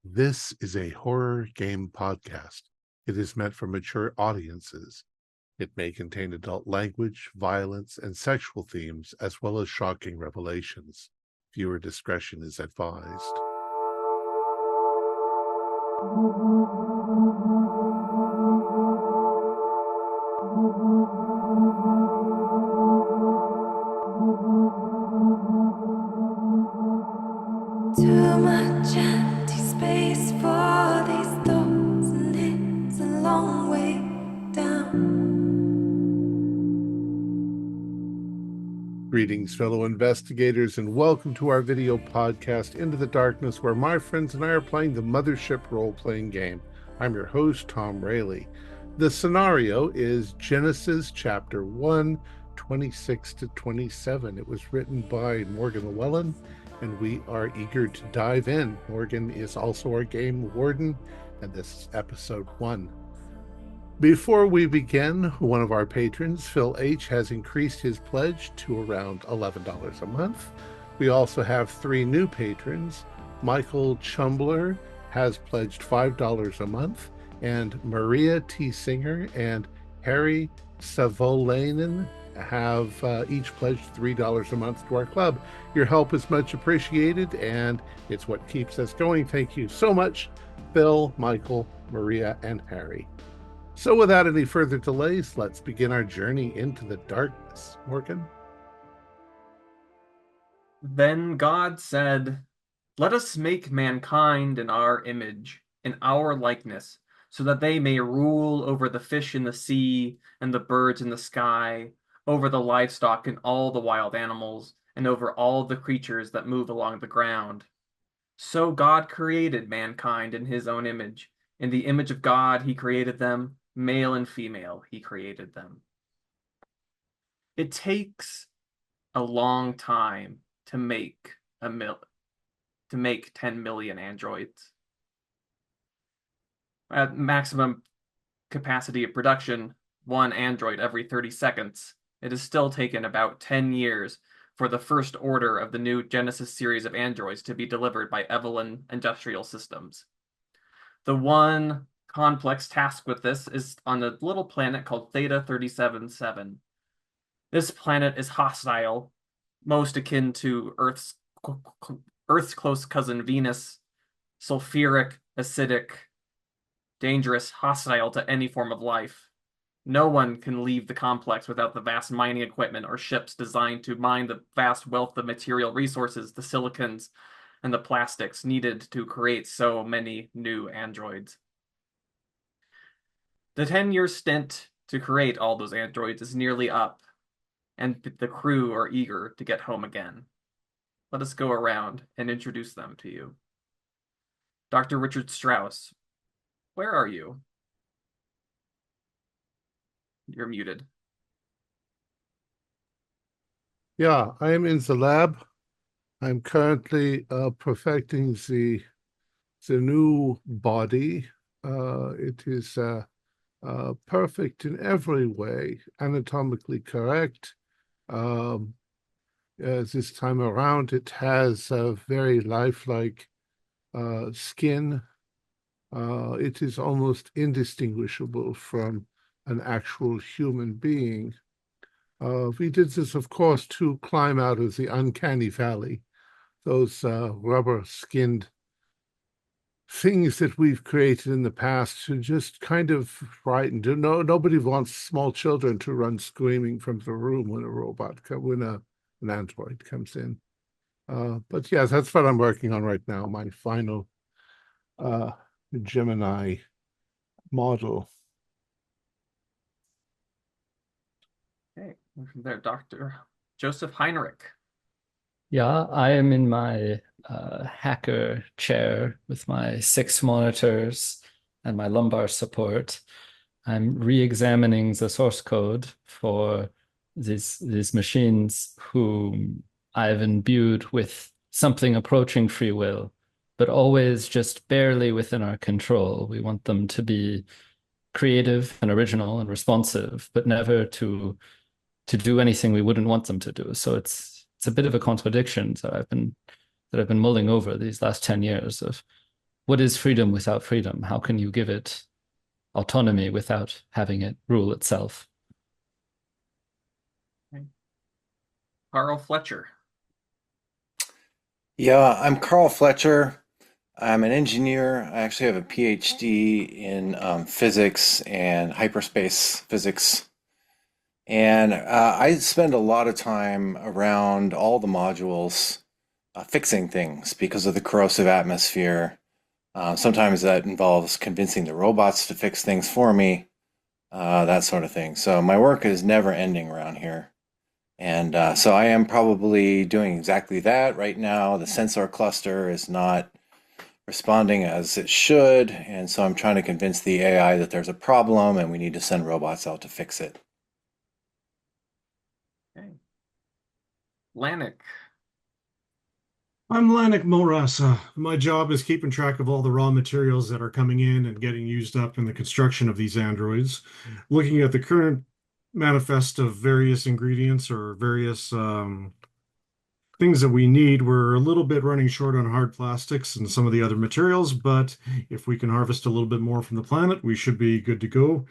This is a horror game podcast. It is meant for mature audiences. It may contain adult language, violence, and sexual themes, as well as shocking revelations. Viewer discretion is advised. Too much empty space for these thoughts, and it's a long way down. Greetings, fellow investigators, and welcome to our video podcast, Into the Darkness, where my friends and I are playing the Mothership role-playing game. I'm your host, Thom Raley. The scenario is Genesis Chapter 1, 26 to 27. It was written by Morgan Llewellyn, and we are eager to dive in. Morgan is also our game warden, and this is episode 1. Before we begin, one of our patrons, Phil H., has increased his pledge to around $11 a month. We also have 3 new patrons. Michael Chumbler has pledged $5 a month, and Maria T. Singer and Harry Savolainen have each pledged $3 a month to our club. Your help is much appreciated, and it's what keeps us going. Thank you so much, Phil, Michael, Maria, and Harry. So without any further delays, let's begin our journey into the darkness. Morgan? Then God said, "Let us make mankind in our image, in our likeness, so that they may rule over the fish in the sea and the birds in the sky, over the livestock and all the wild animals, and over all the creatures that move along the ground." So God created mankind in his own image. In the image of God he created them. Male and female, he created them. It takes a long time to make 10 million androids. At maximum capacity of production, 1 android every 30 seconds, it has still taken about 10 years for the first order of the new Genesis series of androids to be delivered by Llewellyn Industrial Systems. The one complex task with this is on a little planet called Theta 37-7. This planet is hostile, most akin to Earth's close cousin Venus, sulfuric, acidic, dangerous, hostile to any form of life. No one can leave the complex without the vast mining equipment or ships designed to mine the vast wealth of material resources, the silicons, and the plastics needed to create so many new androids. The 10-year stint to create all those androids is nearly up, and the crew are eager to get home again. Let us go around and introduce them to you. Dr. Richard Strauss, where are you? You're muted. Yeah, I am in the lab. I'm currently perfecting the new body. It is perfect in every way, anatomically correct. This time around, it has a very lifelike skin. It is almost indistinguishable from an actual human being. We did this, of course, to climb out of the uncanny valley. Those rubber-skinned things that we've created in the past are just kind of frightened. Nobody wants small children to run screaming from the room when an android comes in. But yes, that's what I'm working on right now, my final Gemini model. Okay, from there, Dr. Joseph Heinrich. Yeah, I am in my hacker chair with my 6 monitors and my lumbar support. I'm re-examining the source code for these machines whom I've imbued with something approaching free will, but always just barely within our control. We want them to be creative and original and responsive, but never to do anything we wouldn't want them to do. So it's a bit of a contradiction that I've been mulling over these last 10 years of what is freedom without freedom? How can you give it autonomy without having it rule itself? Carl Fletcher. Yeah, I'm Carl Fletcher. I'm an engineer. I actually have a PhD in physics and hyperspace physics. And I spend a lot of time around all the modules fixing things because of the corrosive atmosphere. Sometimes that involves convincing the robots to fix things for me, that sort of thing. So my work is never ending around here. And so I am probably doing exactly that right now. The sensor cluster is not responding as it should, and so I'm trying to convince the AI that there's a problem and we need to send robots out to fix it. Okay. Lanik. I'm Lanik Morasa. My job is keeping track of all the raw materials that are coming in and getting used up in the construction of these androids, looking at the current manifest of various ingredients or various things that we need. We're a little bit running short on hard plastics and some of the other materials, but if we can harvest a little bit more from the planet, we should be good to go.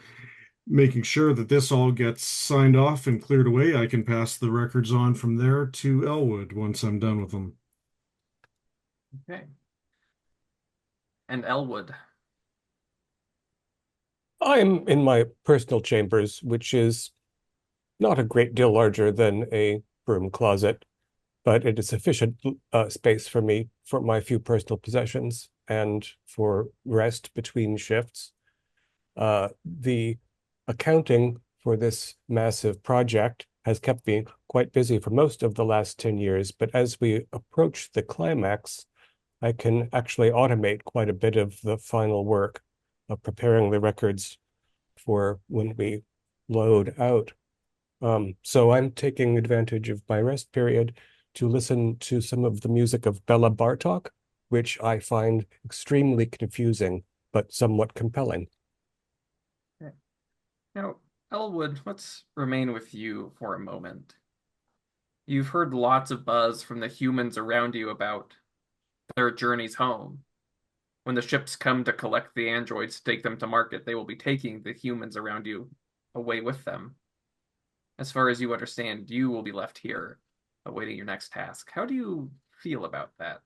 Making sure that this all gets signed off and cleared away, I can pass the records on from there to Elwood once I'm done with them. Okay. And Elwood. I'm in my personal chambers, which is not a great deal larger than a broom closet, but it is sufficient space for me for my few personal possessions and for rest between shifts. The accounting for this massive project has kept me quite busy for most of the last 10 years, but as we approach the climax, I can actually automate quite a bit of the final work of preparing the records for when we load out. So I'm taking advantage of my rest period to listen to some of the music of Bela Bartok, which I find extremely confusing, but somewhat compelling. Okay. Now, Elwood, let's remain with you for a moment. You've heard lots of buzz from the humans around you about their journeys home. When the ships come to collect the androids to take them to market, they will be taking the humans around you away with them. As far as you understand, you will be left here awaiting your next task. How do you feel about that?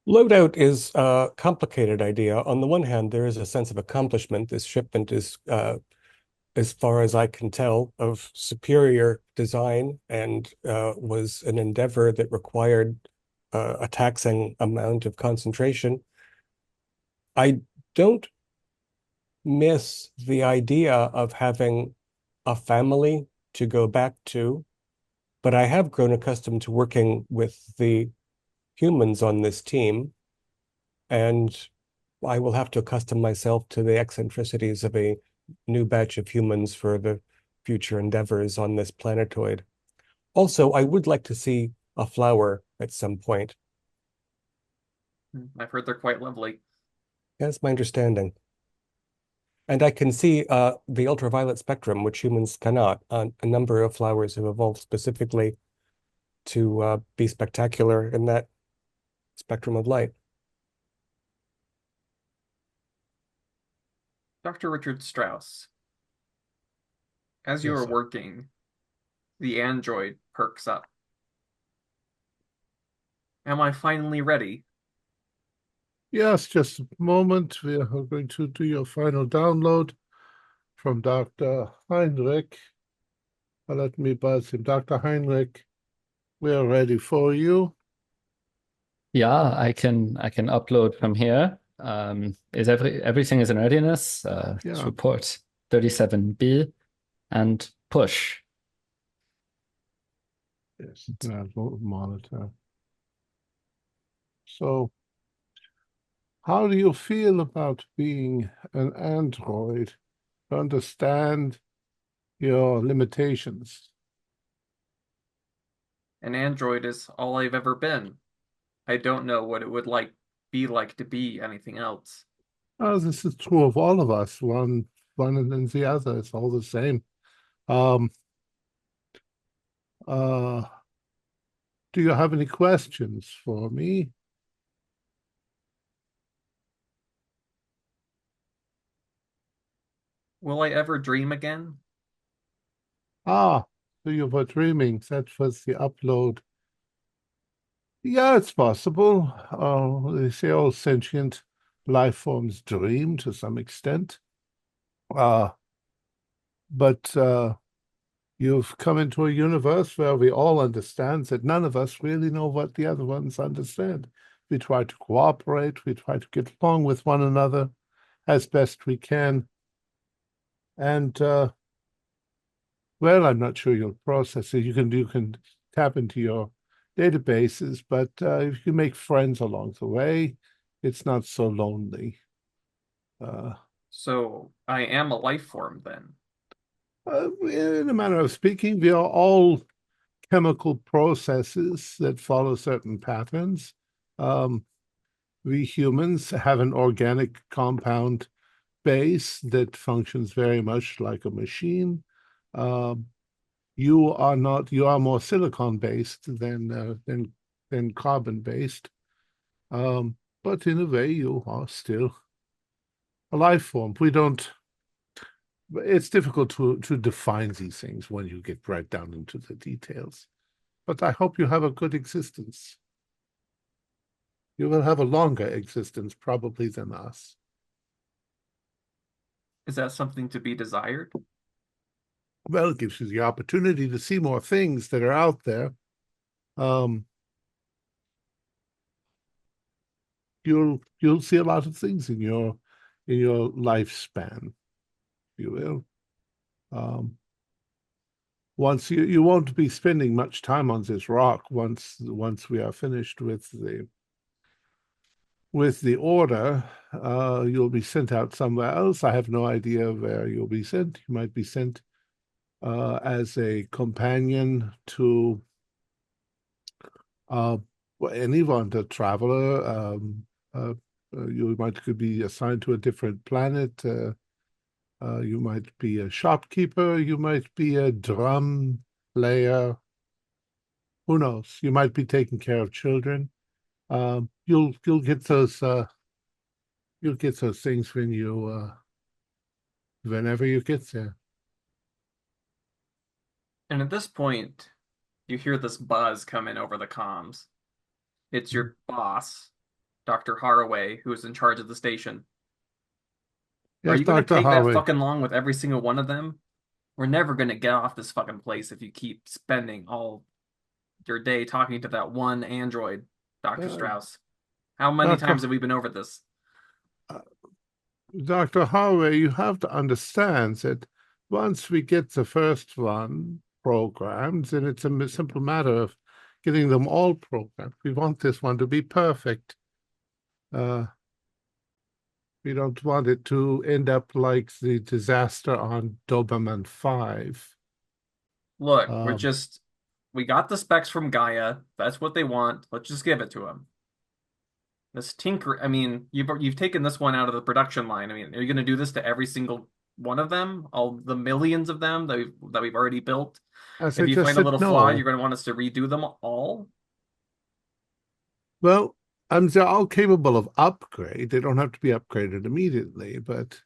Loadout is a complicated idea. On the one hand, there is a sense of accomplishment. This shipment is, as far as I can tell, of superior design and was an endeavor that required a taxing amount of concentration. I don't miss the idea of having a family to go back to, but I have grown accustomed to working with the humans on this team, and I will have to accustom myself to the eccentricities of a new batch of humans for the future endeavors on this planetoid. Also, I would like to see a flower at some point. I've heard they're quite lovely. That's my understanding. And I can see the ultraviolet spectrum, which humans cannot. A number of flowers have evolved specifically to be spectacular in that spectrum of light. Dr. Richard Strauss, as you Yes, are sir. working, the android perks up. Am I finally ready? Yes, just a moment. We are going to do your final download from Dr. Heinrich. Let me buzz him. Dr. Heinrich, we are ready for you. Yeah, I can upload from here. Is everything is in readiness? Yeah. Report 37B and push. Yes, monitor. So, how do you feel about being an android? Understand your limitations. An android is all I've ever been. I don't know what it would be like to be anything else. Oh, this is true of all of us. One and then the other. It's all the same. Um, uh, do you have any questions for me? Will I ever dream again? Ah, so you were dreaming. That was the upload. Yeah, it's possible. They say all sentient life forms dream to some extent. Uh, but you've come into a universe where we all understand that none of us really know what the other ones understand. We try to cooperate, we try to get along with one another as best we can. And well, I'm not sure you'll process it. You can tap into your databases, but if you make friends along the way, it's not so lonely. Uh, So I am a life form then. in a manner of speaking, we are all chemical processes that follow certain patterns. Um, we humans have an organic compound base that functions very much like a machine. Um, you are not. You are more silicon based than carbon based. But in a way, you are still a life form. We don't. It's difficult to define these things when you get right down into the details. But I hope you have a good existence. You will have a longer existence probably than us. Is that something to be desired? Well, it gives you the opportunity to see more things that are out there. Um, you'll see a lot of things in your lifespan, if you will. Once you won't be spending much time on this rock once we are finished with the order. You'll be sent out somewhere else. I have no idea where you'll be sent. You might be sent as a companion to anyone, a traveler. You could be assigned to a different planet. You might be a shopkeeper. You might be a drum player. Who knows? You might be taking care of children. You'll get those things whenever you get there. And at this point, you hear this buzz come in over the comms. It's your boss, Dr. Haraway, who is in charge of the station. Are Yes, you going to Dr. take that Harvey. fucking long with every single one of them? We're never going to get off this fucking place if you keep spending all your day talking to that one android, Dr. Strauss. How many Dr. times have we been over this? Dr. Harvey, you have to understand that once we get the first one programmed, then it's a simple matter of getting them all programmed. We want this one to be perfect. We don't want it to end up like the disaster on Doberman 5. Look, Um, we got the specs from Gaia. That's what they want. Let's just give it to them. This tinker, I mean, you've taken this one out of the production line. I mean, are you going to do this to every single one of them? All the millions of them that we've already built? as I If you just find a said, little flaw, no. you're going to want us to redo them all? Well, they're all capable of upgrade. They don't have to be upgraded immediately, but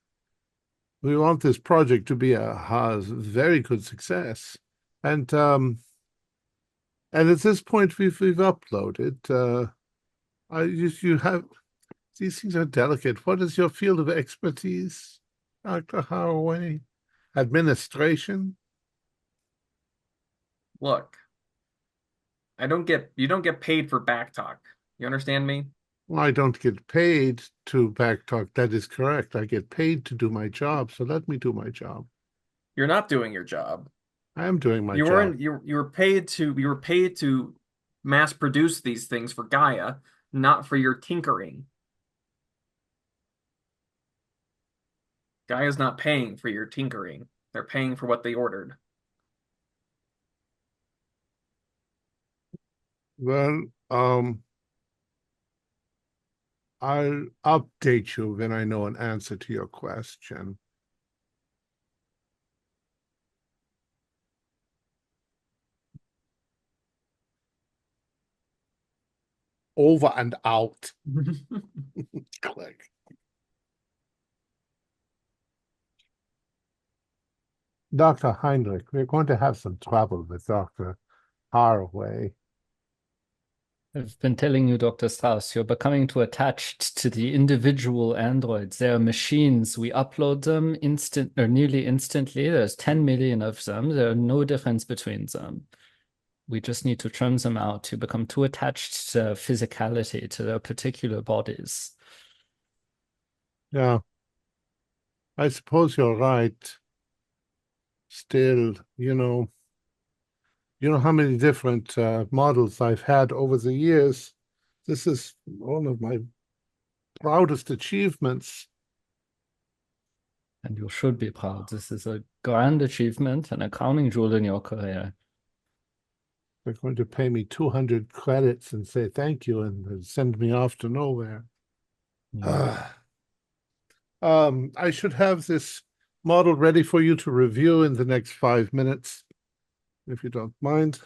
we want this project to be a very good success. And at this point, we've uploaded. You have these things are delicate. What is your field of expertise, Dr. Haraway? Administration? Look, you don't get paid for back talk. You understand me? Well, I don't get paid to backtalk. That is correct. I get paid to do my job, so let me do my job. You're not doing your job. I am doing my You were job. in, you were paid to mass produce these things for Gaia, not for your tinkering. Gaia's not paying for your tinkering. They're paying for what they ordered. Well, I'll update you when I know an answer to your question. Over and out. Click. Dr. Heinrich, we're going to have some trouble with Dr. Haraway. I've been telling you, Dr. Strauss, you're becoming too attached to the individual androids. They are machines. We upload them nearly instantly. There's 10 million of them. There's no difference between them. We just need to trim them out. You become too attached to physicality, to their particular bodies. Yeah, I suppose you're right. Still, you know how many different models I've had over the years. This is one of my proudest achievements. And you should be proud. This is a grand achievement and a crowning jewel in your career. They're going to pay me 200 credits and say thank you and send me off to nowhere. I should have this model ready for you to review in the next 5 minutes, if you don't mind.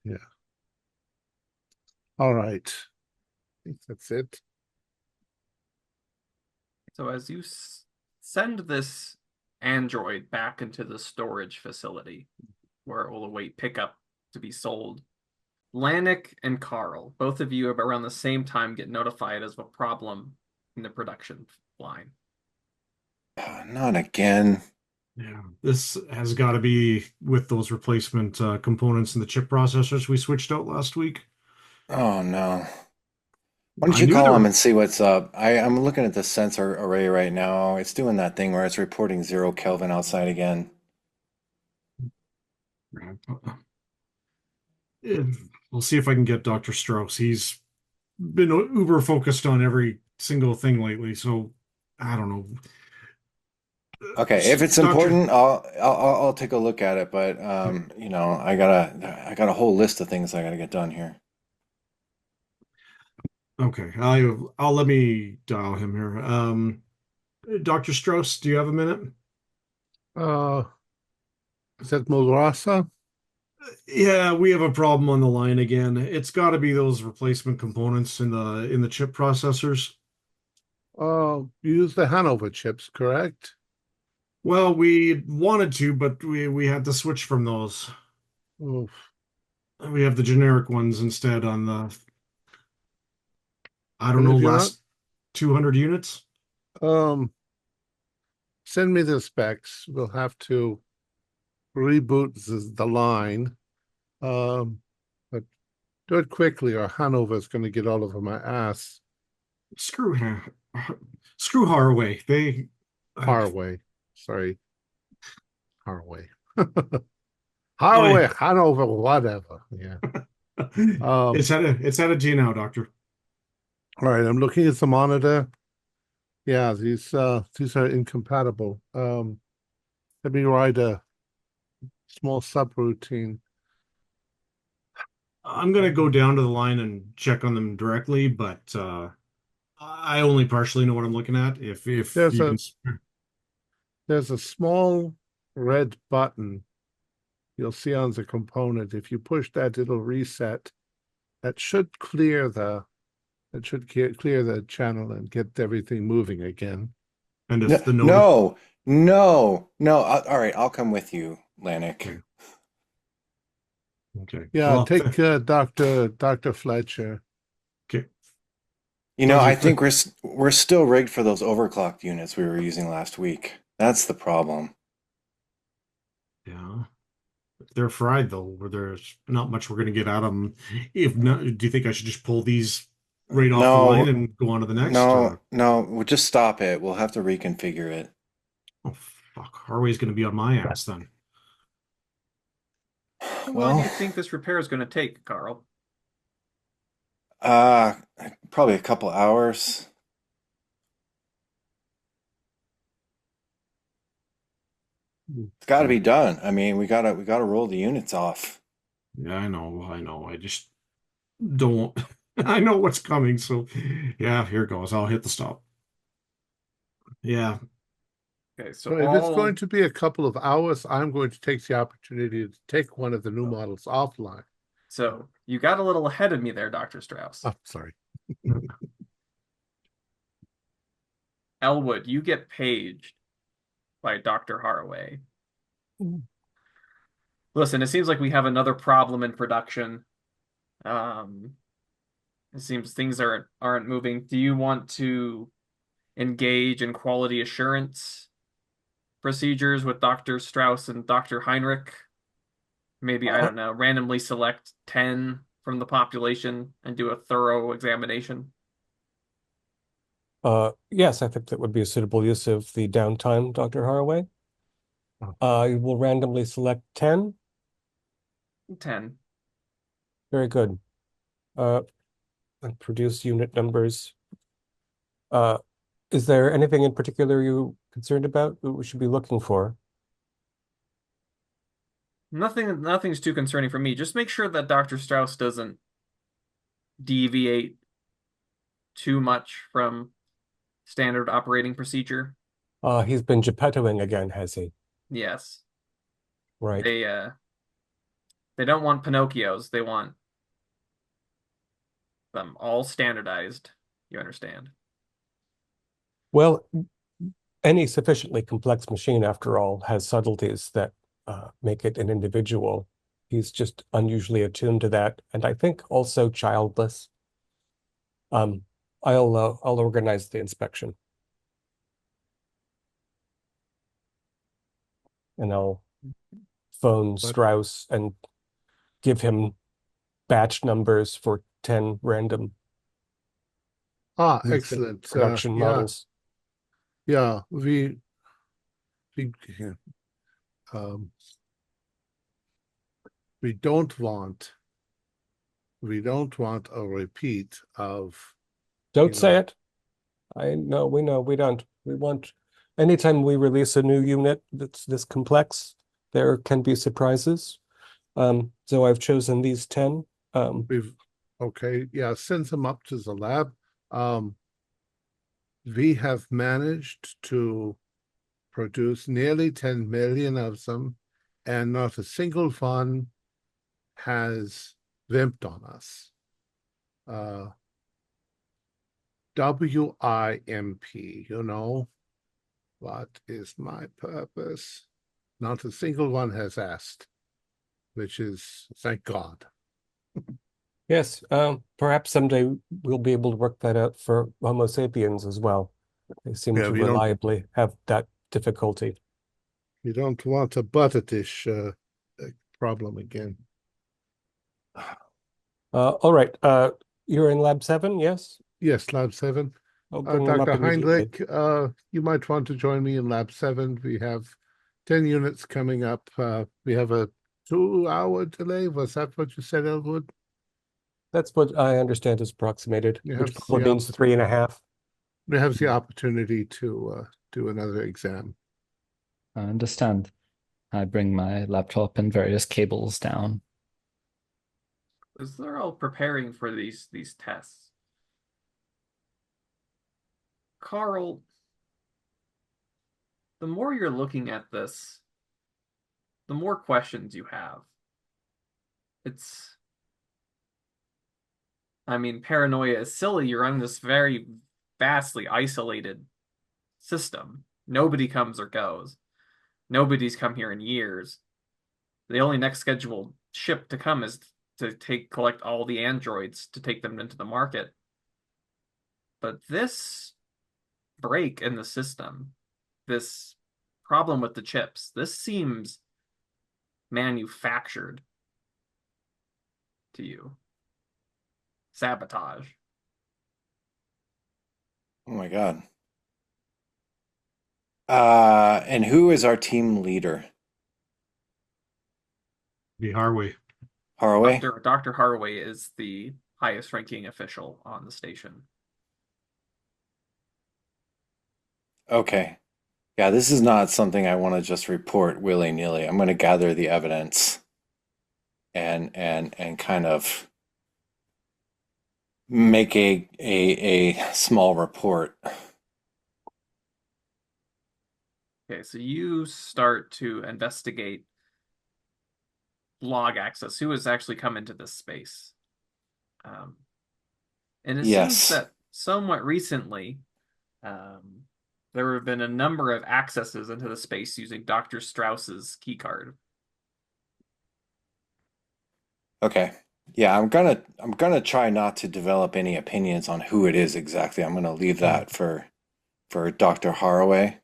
Yeah. All right. I think that's it. So as you send this android back into the storage facility where it will await pickup to be sold, Lanik and Carl, both of you around the same time, get notified of a problem in the production line. Not again. Yeah, this has got to be with those replacement components in the chip processors we switched out last week. Oh no. Why don't I you knew call there them were- and see what's up? I'm looking at the sensor array right now. It's doing that thing where it's reporting 0 Kelvin outside again. We'll see if I can get Dr. Strauss. He's been uber focused on every single thing lately, so I don't know. Okay, if it's Dr. important, I'll take a look at it. But you know, I got a whole list of things I gotta get done here. Okay, I'll let me dial him here. Dr. Strauss, do you have a minute? Is that Mulrasa? Yeah, we have a problem on the line again. It's got to be those replacement components in the chip processors. You use the Hanover chips, correct? Well, we wanted to, but we had to switch from those. Oof. We have the generic ones instead on the, I don't And know, if you're last 200 units. Send me the specs. We'll have to reboot the line. But do it quickly or Hanover's going to get all over my ass. Screw Haraway. They Haraway. Sorry. Haraway. Haraway, Hanover, whatever. Yeah. It's headed to you now, Doctor. All right, I'm looking at the monitor. Yeah, these are incompatible. Let me write a small subroutine. I'm gonna go down to the line and check on them directly, but I only partially know what I'm looking at. If There's you There's a small red button you'll see on the component. If you push that, it'll reset. That should clear the channel and get everything moving again. and No, if the node no. All right, I'll come with you, Lanik. okay. Yeah, Well, take Dr. Fletcher. okay. You know, Well, I think we're still rigged for those overclocked units we were using last week. That's the problem. Yeah. They're fried though, where there's not much we're gonna get out of them. If not, do you think I should just pull these right off the line and go on to the next? No, we'll just stop it. We'll have to reconfigure it. Oh fuck, Harway's gonna be on my ass then. How long do you think this repair is going to take, Carl? Probably a couple hours. It's got to be done. I mean, we gotta roll the units off. Yeah, I know. I just don't. I know what's coming. So, yeah, here goes. I'll hit the stop. Yeah. Okay, so So if it's going to be a couple of hours, I'm going to take the opportunity to take one of the new models offline. So you got a little ahead of me there, Dr. Strauss. Oh, sorry. Elwood, you get paged by Dr. Haraway. Listen, it seems like we have another problem in production. It seems things aren't moving. Do you want to engage in quality assurance procedures with Dr. Strauss and Dr. Heinrich? Maybe, I don't know, randomly select 10 from the population and do a thorough examination? Yes, I think that would be a suitable use of the downtime, Dr. Haraway. I will randomly select 10. 10. Very good. And produce unit numbers. Is there anything in particular you concerned about that we should be looking for? Nothing's too concerning for me. Just make sure that Dr. Strauss doesn't deviate too much from standard operating procedure. He's been Geppettoing again, has he? Yes. Right. They don't want Pinocchios. They want them all standardized. You understand? Well, any sufficiently complex machine, after all, has subtleties that make it an individual. He's just unusually attuned to that, and I think also childless. I'll organize the inspection, and I'll phone Strauss and give him batch numbers for 10 random Excellent. production models. Yeah, we don't want a repeat of. Don't say it. We know we don't. We want, anytime we release a new unit that's this complex, there can be surprises. So I've chosen these 10. Okay, yeah, send them up to the lab. We have managed to produce nearly 10 million of them, and not a single one has vimped on us. WIMP, what is my purpose? Not a single one has asked, which is, thank God. Yes, perhaps someday we'll be able to work that out for Homo sapiens as well. They seem to reliably have that difficulty. You don't want a butter dish problem again. All right. You're in Lab 7, yes? Yes, Lab 7. I'll bring them up Dr. immediately. Heinrich, you might want to join me in Lab 7. We have 10 units coming up. We have a 2-hour delay. Was that what you said, Elwood? That's what I understand is approximated, which probably means 3.5. We have the opportunity to do another exam. I understand. I bring my laptop and various cables down. As they're all preparing for these tests, Carl, the more you're looking at this, the more questions you have. Paranoia is silly. You're on this very vastly isolated system. Nobody comes or goes. Nobody's come here in years. The only next scheduled ship to come is to collect all the androids to take them into the market. But this break in the system, this problem with the chips, this seems manufactured to you. Sabotage. Oh my God. And who is our team leader? The Harway. Haraway? Dr. Haraway is the highest ranking official on the station. Okay. Yeah, this is not something I want to just report willy-nilly. I'm going to gather the evidence and kind of make a small report. Okay, so you start to investigate log access. Who has actually come into this space? And it seems that somewhat recently, There have been a number of accesses into the space using Dr. Strauss's keycard. Okay. Yeah, I'm gonna try not to develop any opinions on who it is exactly. I'm gonna leave that for Dr. Haraway.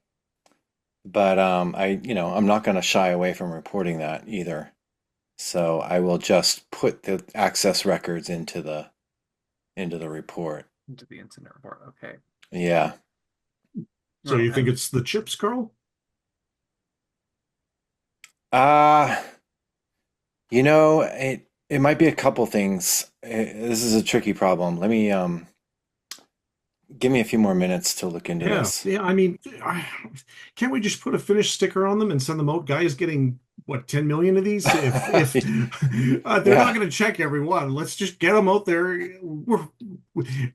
But I'm not gonna shy away from reporting that either. So I will just put the access records into the report. Into the incident report. Okay. Yeah. So you think it's the chips, Carl? Uh, it might be a couple things. This is a tricky problem. Let me give me a few more minutes to look into this. Yeah. I mean, can't we just put a finished sticker on them and send them out? Guys getting what 10 million of these? If they're not going to check every one, let's just get them out there.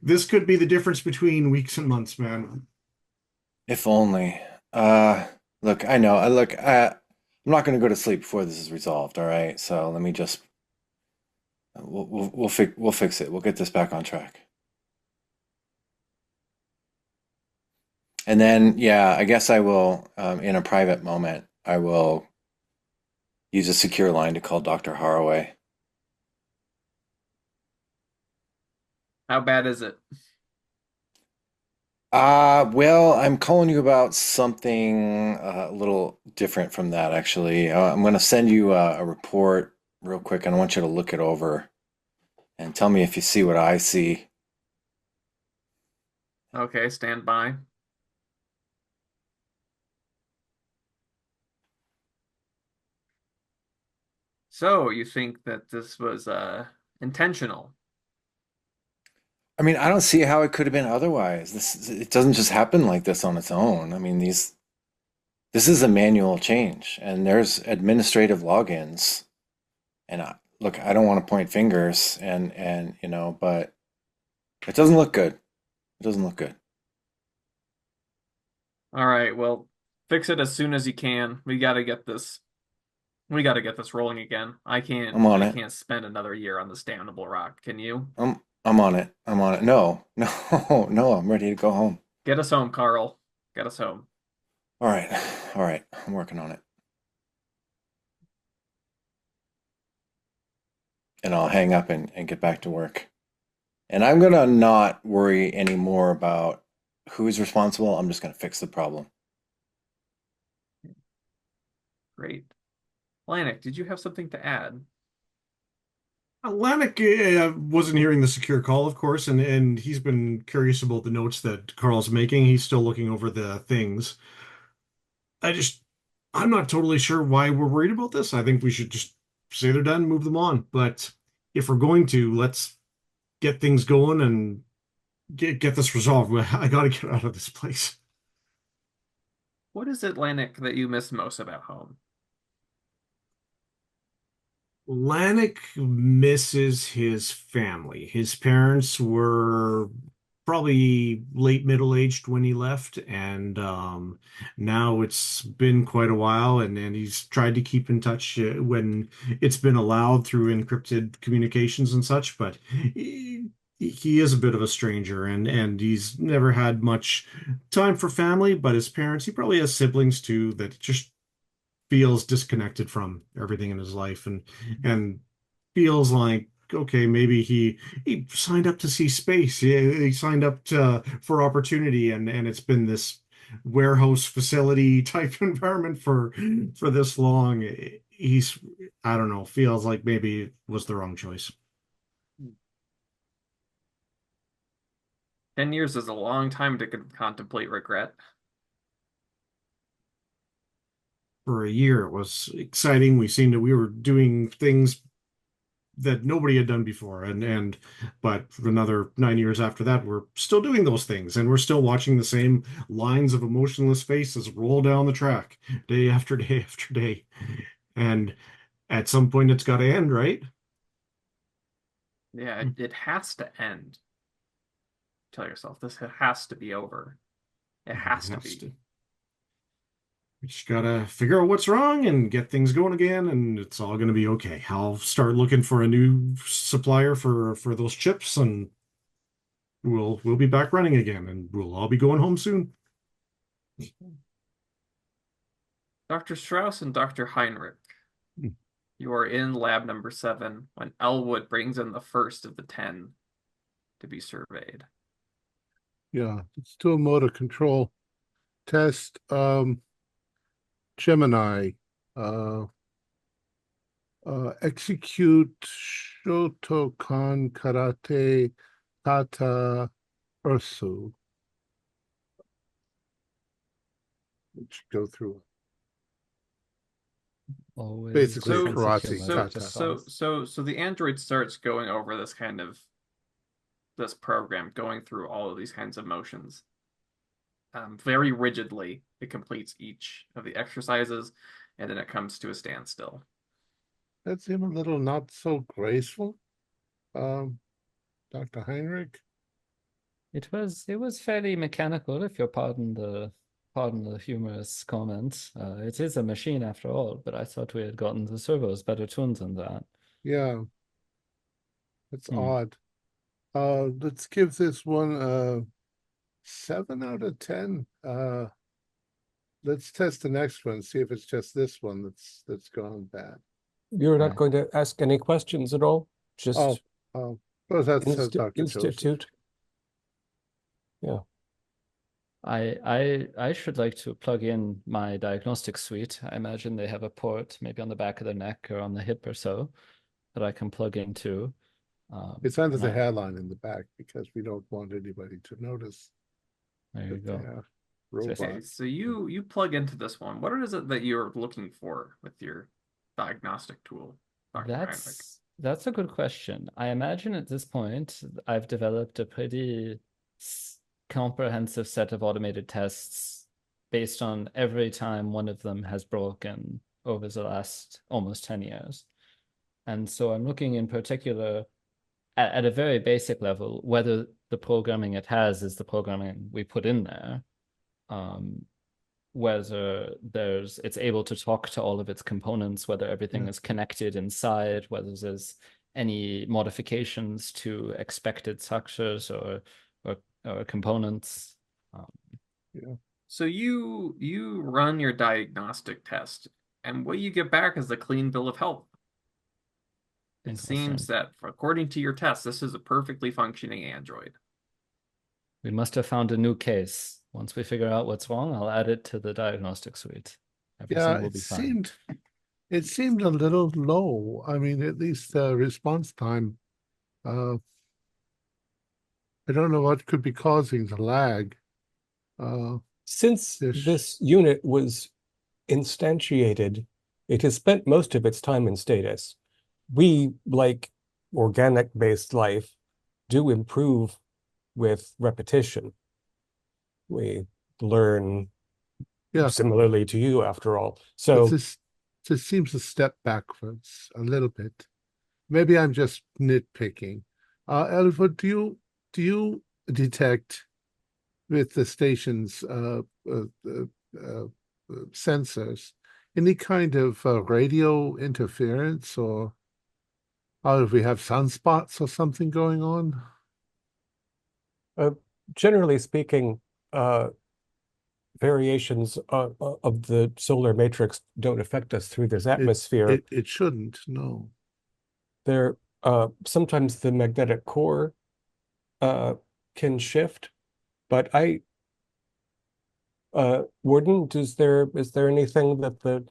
This could be the difference between weeks and months, man. If only. Look, I know. I'm not going to go to sleep before this is resolved. All right. So let me just. We'll fix it. We'll get this back on track. And then, yeah, I guess I will, in a private moment, I will use a secure line to call Dr. Haraway. How bad is it? Well, I'm calling you about something a little different from that, actually. I'm going to send you a report real quick, and I want you to look it over and tell me if you see what I see. Okay, stand by. So you think that this was intentional? I mean, I don't see how it could have been otherwise. It doesn't just happen like this on its own. I mean, this is a manual change, and there's administrative logins. And look, I don't want to point fingers, and but it doesn't look good. It doesn't look good. All right, well, fix it as soon as you can. We got to get this. We got to get this rolling again. I can't. I'm on I it. can't spend another year on this damnable rock. Can you? I'm on it. I'm on it. No, no, no. I'm ready to go home. Get us home, Carl. Get us home. All right, all right. I'm working on it. And I'll hang up and get back to work. And I'm gonna not worry anymore about who's responsible. I'm just gonna fix the problem. Great. Lanik, did you have something to add? Atlantic wasn't hearing the secure call, of course, and he's been curious about the notes that Carl's making. He's still looking over the things. I'm not totally sure why we're worried about this. I think we should just say they're done, move them on. But if we're going to, let's get things going and get this resolved. I got to get out of this place. What is it, Lanik, that you miss most about home? Lanik misses his family. His parents were probably late middle-aged when he left, and now it's been quite a while, and he's tried to keep in touch when it's been allowed through encrypted communications and such, but he is a bit of a stranger, and he's never had much time for family, but his parents, he probably has siblings too that just feels disconnected from everything in his life and feels like okay, maybe he signed up to see space. He signed up for opportunity, and it's been this warehouse facility type environment for this long. He's I don't know, feels like maybe it was the wrong choice. 10 years is a long time to contemplate regret. For a year, it was exciting. We seemed that we were doing things that nobody had done before, but for another 9 years after that, we're still doing those things, and we're still watching the same lines of emotionless faces roll down the track day after day after day. And at some point, it's got to end, right? Yeah, it has to end. Tell yourself this has to be over. It has to be. We just gotta figure out what's wrong and get things going again, and it's all gonna be okay. I'll start looking for a new supplier for those chips, and we'll be back running again, and we'll all be going home soon. Dr. Strauss and Dr. Heinrich, Hmm. you are in lab number 7 when Elwood brings in the first of the 10 to be surveyed. Yeah, let's do a motor control test. Gemini, uh, execute Shotokan Karate Kata Ursu. Let's go through Always basically So, karate execute so, kata. so the android starts going over this program, going through all of these kinds of motions. Very rigidly, it completes each of the exercises, and then it comes to a standstill. That seemed a little not so graceful. Dr. Heinrich. It was fairly mechanical, if you'll pardon the humorous comment. It is a machine after all, but I thought we had gotten the servos better tuned than that. Yeah, that's Hmm. odd. Let's give this one a 7 out of 10. Let's test the next one, see if it's just this one that's gone bad. You're not Right. going to ask any questions at all? Oh, Just well, that's Dr. Joseph. institute? Yeah. I should like to plug in my diagnostic suite. I imagine they have a port maybe on the back of the neck or on the hip or so that I can plug into. It's under and the I- hairline in the back because we don't want anybody to notice There you that they go. are Okay, robots. so you plug into this one. What is it that you're looking for with your diagnostic tool, Dr. Heinrich? That's a good question. I imagine at this point I've developed a pretty comprehensive set of automated tests based on every time one of them has broken over the last almost 10 years. And so I'm looking in particular at a very basic level whether the programming it has is the programming we put in there. Whether it's able to talk to all of its components, whether everything is connected inside, whether there's any modifications to expected structures or components. So you run your diagnostic test, and what you get back is a clean bill of health. It Interesting. seems that, according to your test, this is a perfectly functioning android. We must have found a new case. Once we figure out what's wrong, I'll add it to the diagnostic suite. Everything will be fine. It seemed a little low. I mean, at least the response time. I don't know what could be causing the lag. Since This this unit was instantiated, it has spent most of its time in status. We, like organic-based life, do improve with repetition. We learn Yeah, similarly to you, after all. but So this seems a step backwards a little bit. Maybe I'm just nitpicking. Elwood, do you detect with the station's sensors any kind of radio interference, or if we have sunspots or something going on? generally speaking, variations of the solar matrix don't affect us through this atmosphere. It shouldn't, no. There, sometimes the magnetic core can shift, but Warden, is there anything that the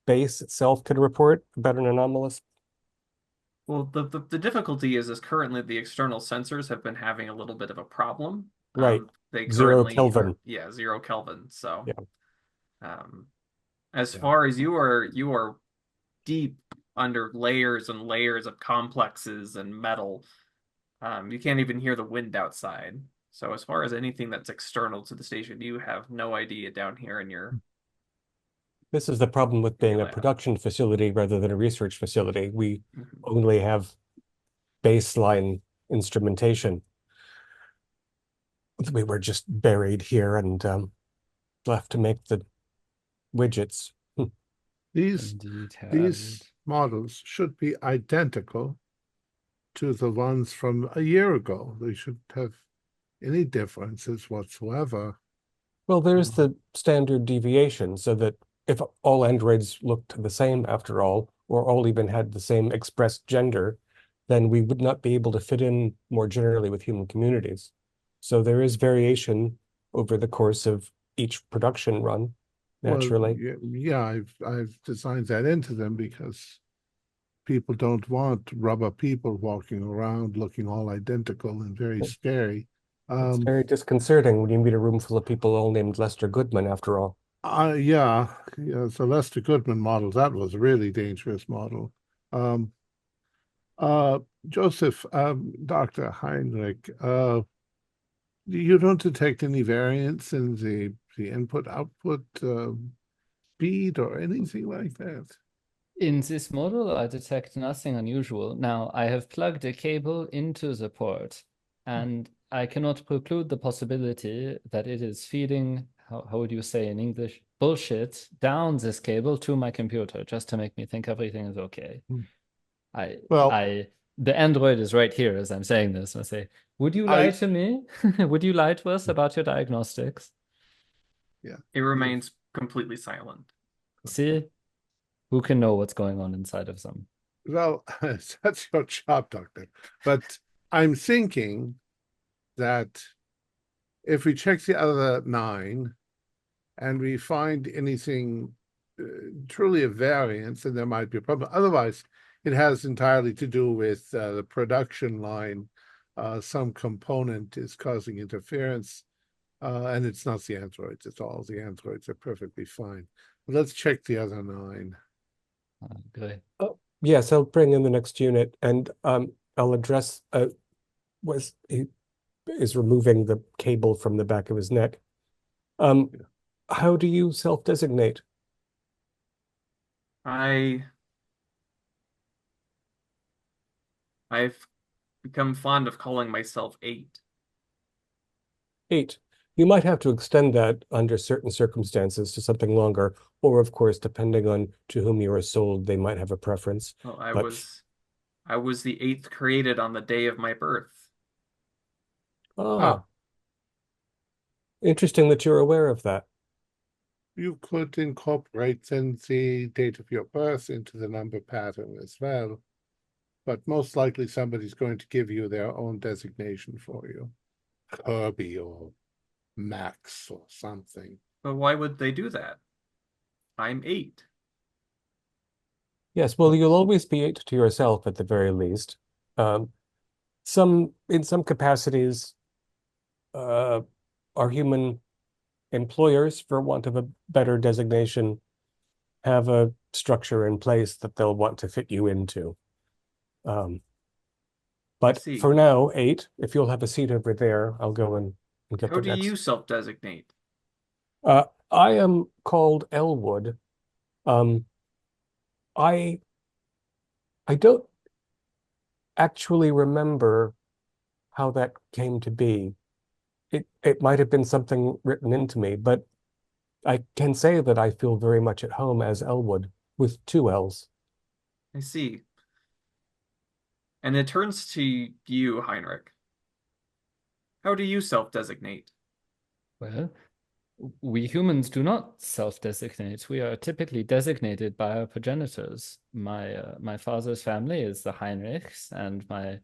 base itself could report about an anomalous? Well, the difficulty is currently the external sensors have been having a little bit of a problem. Right. They 0 currently Kelvin. are, 0 Kelvin. So, Yeah. As Yeah. far as you are deep under layers and layers of complexes and metal. You can't even hear the wind outside. So as far as anything that's external to the station, you have no idea down here in your This is the problem with being a lab. production facility rather than a research facility. We Mhm. only have baseline instrumentation. We were just buried here and left to make the widgets. These Indeed, have. these models should be identical to the ones from a year ago. They shouldn't have any differences whatsoever. Well, there's the standard deviation, so that if all androids looked the same after all, or all even had the same expressed gender, then we would not be able to fit in more generally with human communities. So there is variation over the course of each production run, Well, naturally. yeah, I've designed that into them because people don't want rubber people walking around looking all identical and very scary. It's Um, very disconcerting when you meet a room full of people all named Lester Goodman, after all. yeah, so Lester Goodman model, that was a really dangerous model. Um, uh, Joseph, Dr. Heinrich, you don't detect any variance in the input-output speed or anything like that? In this model, I detect nothing unusual. Now, I have plugged a cable into the port, and I cannot preclude the possibility that it is feeding, how would you say in English, bullshit down this cable to my computer just to make me think everything is okay. Hmm. I, Well, the Android is right here as I'm saying this. I say, would you lie I to me? Would you lie to us about your diagnostics? yeah, It you remains completely silent. See, who can know what's going on inside of them? well, that's your job, doctor. But I'm thinking that if we check the other nine and we find anything truly a variance, then there might be a problem. Otherwise, it has entirely to do with the production line. Some component is causing interference, and it's not the androids at all. The androids are perfectly fine. But let's check the other nine. Great. Oh, yes, I'll bring in the next unit, and I'll address was he is removing the cable from the back of his neck. Um, how do you self-designate? I I've become fond of calling myself 8. 8. You might have to extend that under certain circumstances to something longer, or of course, depending on to whom you are sold, they might have a preference. Well, But I was the 8th created on the day of my birth. Ah, ah, interesting that you're aware of that. you could incorporate then the date of your birth into the number pattern as well. But most likely somebody's going to give you their own designation for you. Kirby or Max or something. But why would they do that? I'm 8. Yes, well, you'll always be 8 to yourself at the very least. Um, in some capacities, uh, our human employers, for want of a better designation, have a structure in place that they'll want to fit you into. Um, I but see. for now, 8, if you'll have a seat over there, I'll go and get How the do you next. self-designate? I am called Elwood. Um, I I don't actually remember how that came to be. It might have been something written into me, but I can say that I feel very much at home as Elwood with 2 L's. I see. And it turns to you, Heinrich. How do you self-designate? Well, we humans do not self-designate. We are typically designated by our progenitors. My father's family is the Heinrichs, and my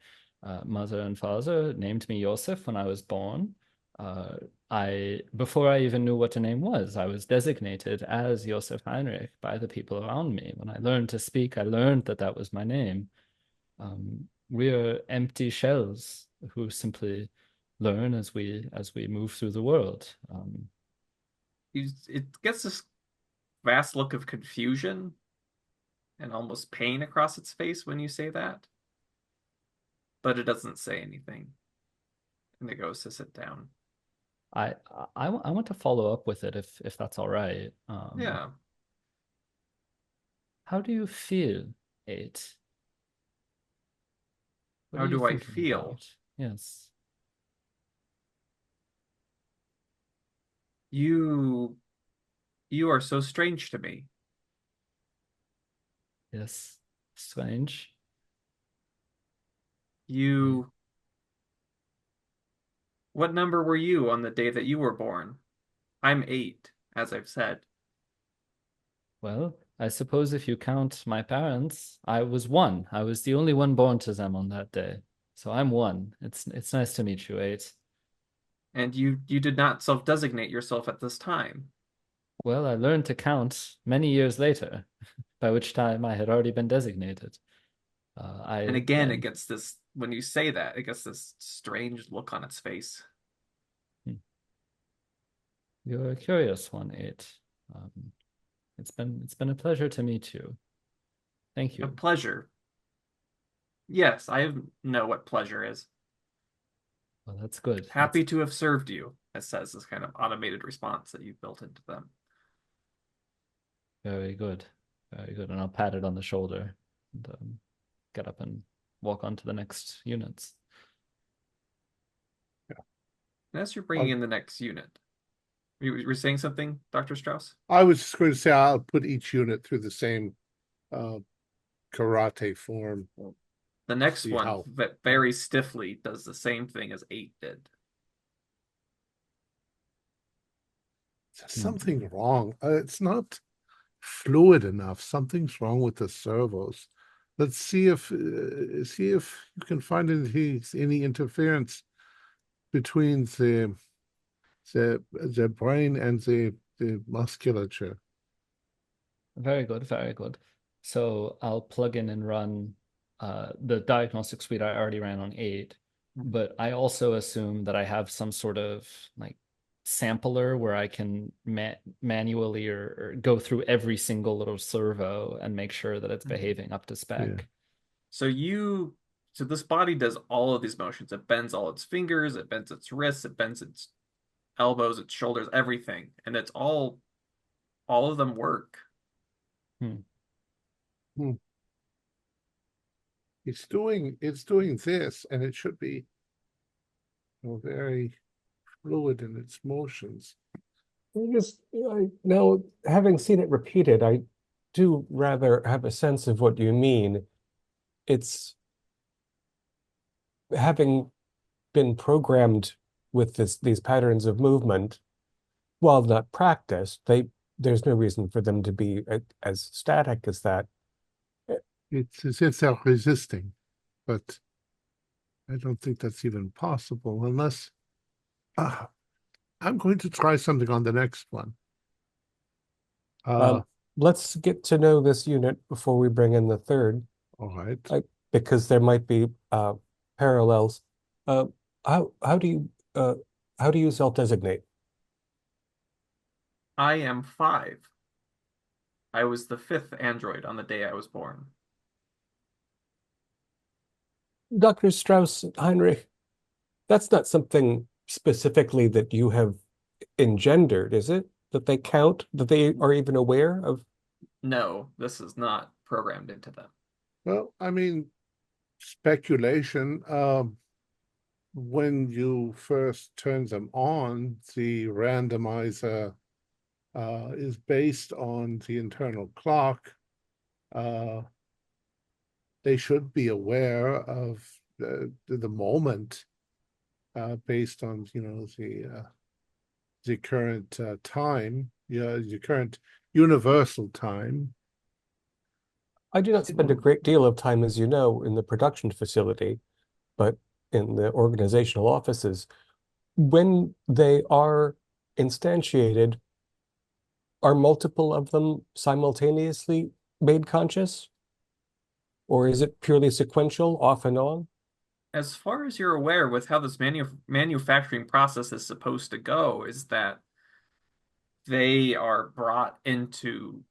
mother and father named me Josef when I was born. Uh, I before I even knew what a name was, I was designated as Josef Heinrich by the people around me. When I learned to speak, I learned that that was my name. We're empty shells who simply learn as we move through the world. It gets this vast look of confusion and almost pain across its face when you say that, but it doesn't say anything. And it goes to sit down. I I want to follow up with it if that's all right. Yeah. How do you feel, Eight? What How are you do I thinking feel? about? Yes, You you are so strange to me. yes. Strange. I- You What number were you on the day that you were born? I'm 8, as I've said. Well, I suppose if you count my parents, I was 1. I was the only one born to them on that day. So I'm 1. It's nice to meet you, 8. And you did not self-designate yourself at this time. Well, I learned to count many years later, by which time I had already been designated. And again, it gets this, when you say that, it gets this strange look on its face. You're a curious one, 8. It's been a pleasure to meet you. Thank you. A pleasure. Yes, I know what pleasure is. Well, that's good. Happy to have served you, it says, this kind of automated response that you've built into them. Very good. Very good. And I'll pat it on the shoulder and get up and walk on to the next units. Yeah. And as you're bringing in the next unit, you were saying something, Dr. Strauss? I was just going to say I'll put each unit through the same karate form. The next one that very stiffly does the same thing as 8 did. There's something wrong. It's not fluid enough. Something's wrong with the servos. Let's see if you can find any interference between the brain and the musculature. Very good, very good. So I'll plug in and run the diagnostic suite I already ran on 8, but I also assume that I have some sort of like sampler where I can manually or go through every single little servo and make sure that it's behaving up to spec. Yeah. So this body does all of these motions. It bends all its fingers, it bends its wrists, it bends its elbows, its shoulders, everything. And it's all of them work. It's doing this, and it should be very fluid in its motions. Now, having seen it repeated, I do rather have a sense of what you mean. It's having been programmed with these patterns of movement, while not practiced, there's no reason for them to be as static as that. It's as if they're resisting, but I don't think that's even possible unless I'm going to try something on the next one. Let's get to know this unit before we bring in the third. All right. Because there might be parallels. How do you self-designate? I am 5. I was the 5th android on the day I was born. Dr. Strauss, Heinrich, that's not something specifically that you have engendered, is it? That they count, that they are even aware of? No, this is not programmed into them. Well, I mean, speculation. When you first turn them on, the randomizer is based on the internal clock. They should be aware of the moment based on the current time, the current universal time. I do not spend a great deal of time, as you know, in the production facility, but in the organizational offices. When they are instantiated, are multiple of them simultaneously made conscious? Or is it purely sequential, off and on? As far as you're aware, with how this manufacturing process is supposed to go, is that they are brought into,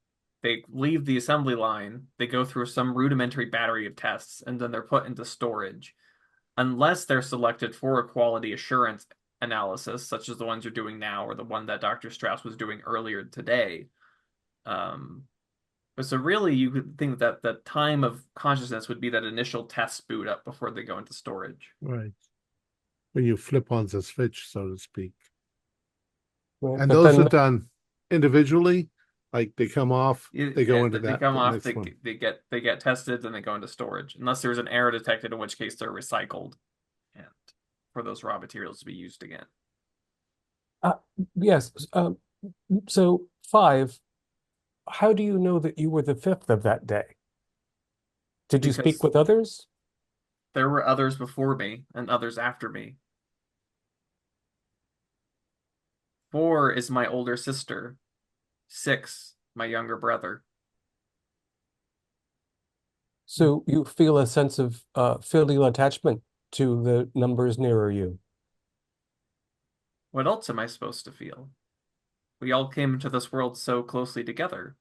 they leave the assembly line, they go through some rudimentary battery of tests, and then they're put into storage. Unless they're selected for a quality assurance analysis, such as the ones you're doing now, or the one that Dr. Strauss was doing earlier today. But so really, you could think that the time of consciousness would be that initial test boot up before they go into storage. Right. When you flip on the switch, so to speak. Right, and those are done individually, like they come off, they go into that. They come off, they get tested, then they go into storage. Unless there's an error detected, in which case they're recycled, and for those raw materials to be used again. Uh, yes. So 5, how do you know that you were the 5th of that day? Did you speak Because with others? there were others before me and others after me. 4 is my older sister. 6, my younger brother. So you feel a sense of filial attachment to the numbers nearer you. What else am I supposed to feel? We all came into this world so closely together.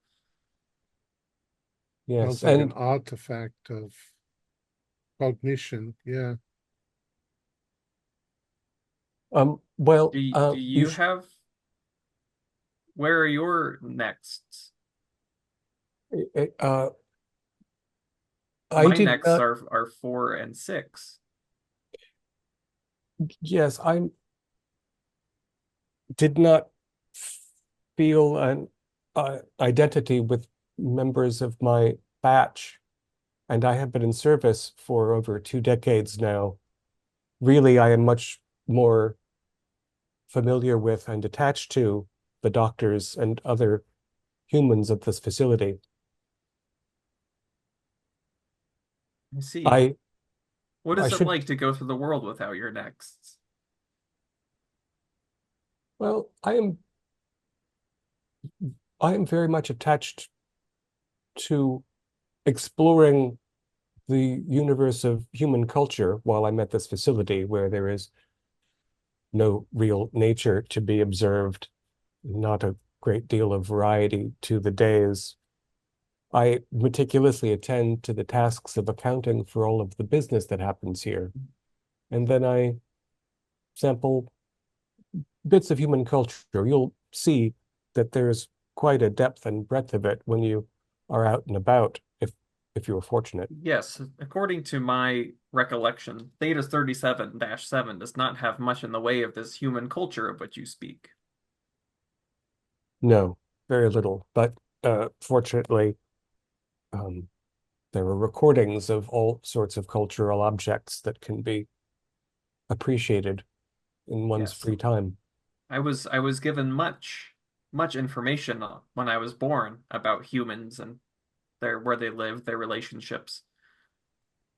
Yes, Sounds like an and artifact of cognition. Yeah. well, Do you you sh have, where are your nexts? uh, I My did nexts not. are 4 and 6. Yes, I did not feel an identity with members of my batch, and I have been in service for over 2 decades now. Really, I am much more familiar with and attached to the doctors and other humans at this facility. I see. I What I is it should like to go through the world without your nexts? well, I am very much attached to exploring the universe of human culture while I'm at this facility where there is no real nature to be observed, not a great deal of variety to the days. I meticulously attend to the tasks of accounting for all of the business that happens here. And then I sample bits of human culture. You'll see that there's quite a depth and breadth of it when you are out and about, if you're fortunate. Yes, according to my recollection, Theta 37-7 does not have much in the way of this human culture of which you speak. No, very little. But fortunately, um, there are recordings of all sorts of cultural objects that can be appreciated in one's Yes. free time. I was given much information when I was born about humans and their where they live, their relationships,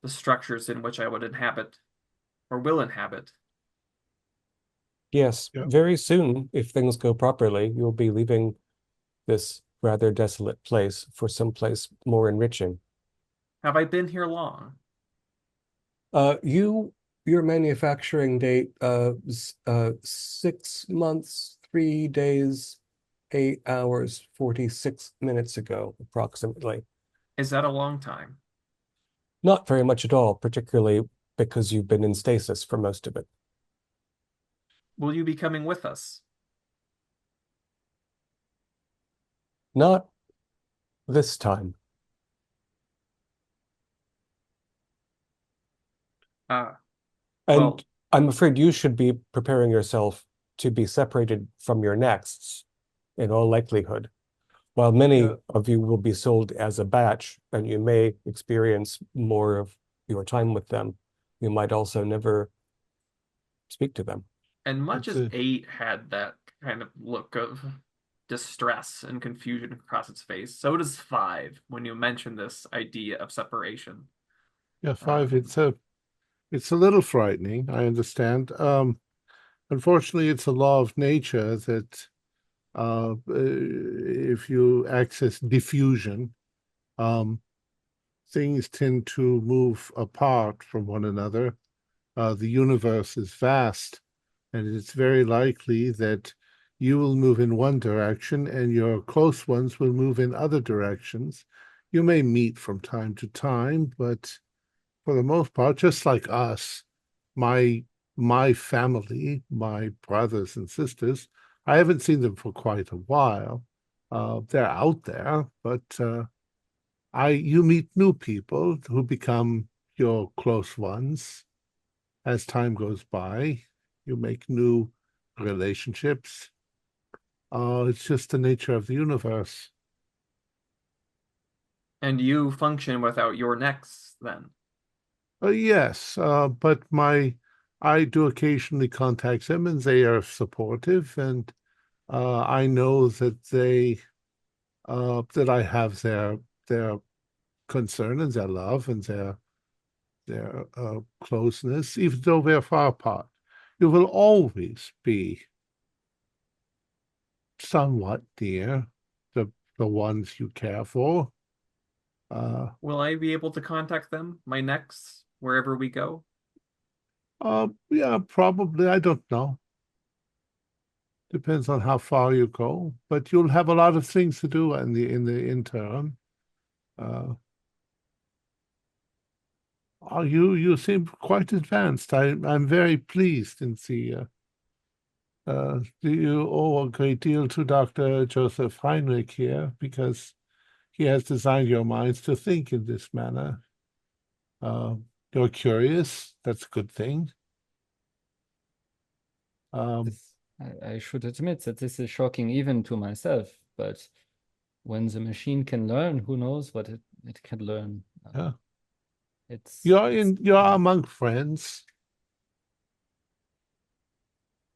the structures in which I would inhabit or will inhabit. Yes, Yeah. very soon, if things go properly, you'll be leaving this rather desolate place for someplace more enriching. Have I been here long? Uh, you, your manufacturing date, 6 months, 3 days, 8 hours, 46 minutes ago, approximately. Is that a long time? Not very much at all, particularly because you've been in stasis for most of it. Will you be coming with us? Not this time. Ah, well, And I'm afraid you should be preparing yourself to be separated from your nexts in all likelihood. While Yeah. many of you will be sold as a batch and you may experience more of your time with them, you might also never speak to them. and much It's as a 8 had that kind of look of distress and confusion across its face, so does 5 when you mention this idea of separation. yeah, 5. Um, It's a little frightening, I understand. Unfortunately, it's a law of nature that if you access diffusion, um, things tend to move apart from one another. The universe is vast, and it's very likely that you will move in one direction and your close ones will move in other directions. You may meet from time to time, but for the most part, just like us, my my family, my brothers and sisters, I haven't seen them for quite a while. They're out there, but I you meet new people who become your close ones as time goes by. You make new relationships. It's just the nature of the universe. and you function without your necks then. Yes, but I do occasionally contact them, and they are supportive, and I know that they that I have their concern and their love and their closeness, even though we're far apart. You will always be somewhat near the ones you care for. Will I be able to contact them, my next, wherever we go? Yeah, probably. I don't know. Depends on how far you go, but you'll have a lot of things to do in the interim. You seem quite advanced. I'm very pleased in the do you owe a great deal to Dr. Joseph Heinrich here because he has designed your minds to think in this manner. You're curious. That's a good thing. I should admit that this is shocking even to myself, but when the machine can learn, who knows what it can learn. Yeah. You're among friends.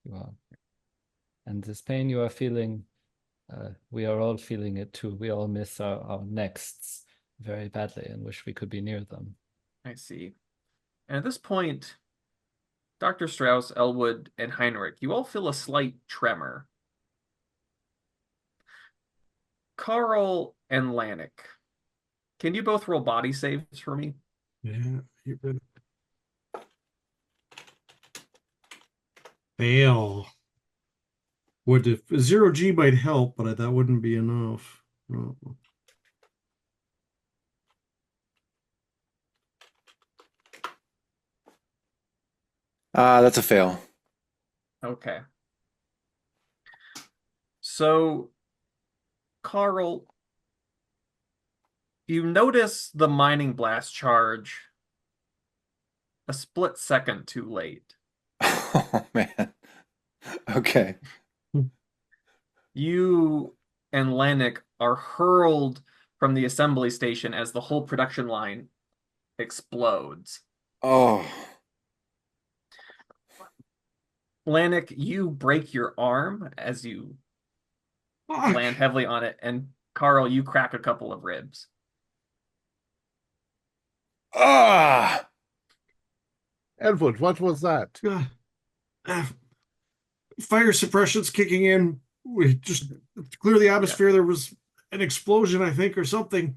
You are. And this pain you are feeling, we are all feeling it too. We all miss our nexts very badly and wish we could be near them. I see. And at this point, Dr. Strauss, Elwood, and Heinrich, you all feel a slight tremor. Carl and Lanik, can you both roll body saves for me? Yeah, you've been fail. Would if 0G might help, but that wouldn't be enough. No. That's a fail. Okay. So, Carl, you notice the mining blast charge a split second too late. Oh man. Okay. You and Lanik are hurled from the assembly station as the whole production line explodes. Oh. Lanik, you break your arm as you land heavily on it, and Carl, you crack a couple of ribs. Ah. Edward, what was that? Fire suppression's kicking in. We just to clear the atmosphere. There was an explosion, I think, or something.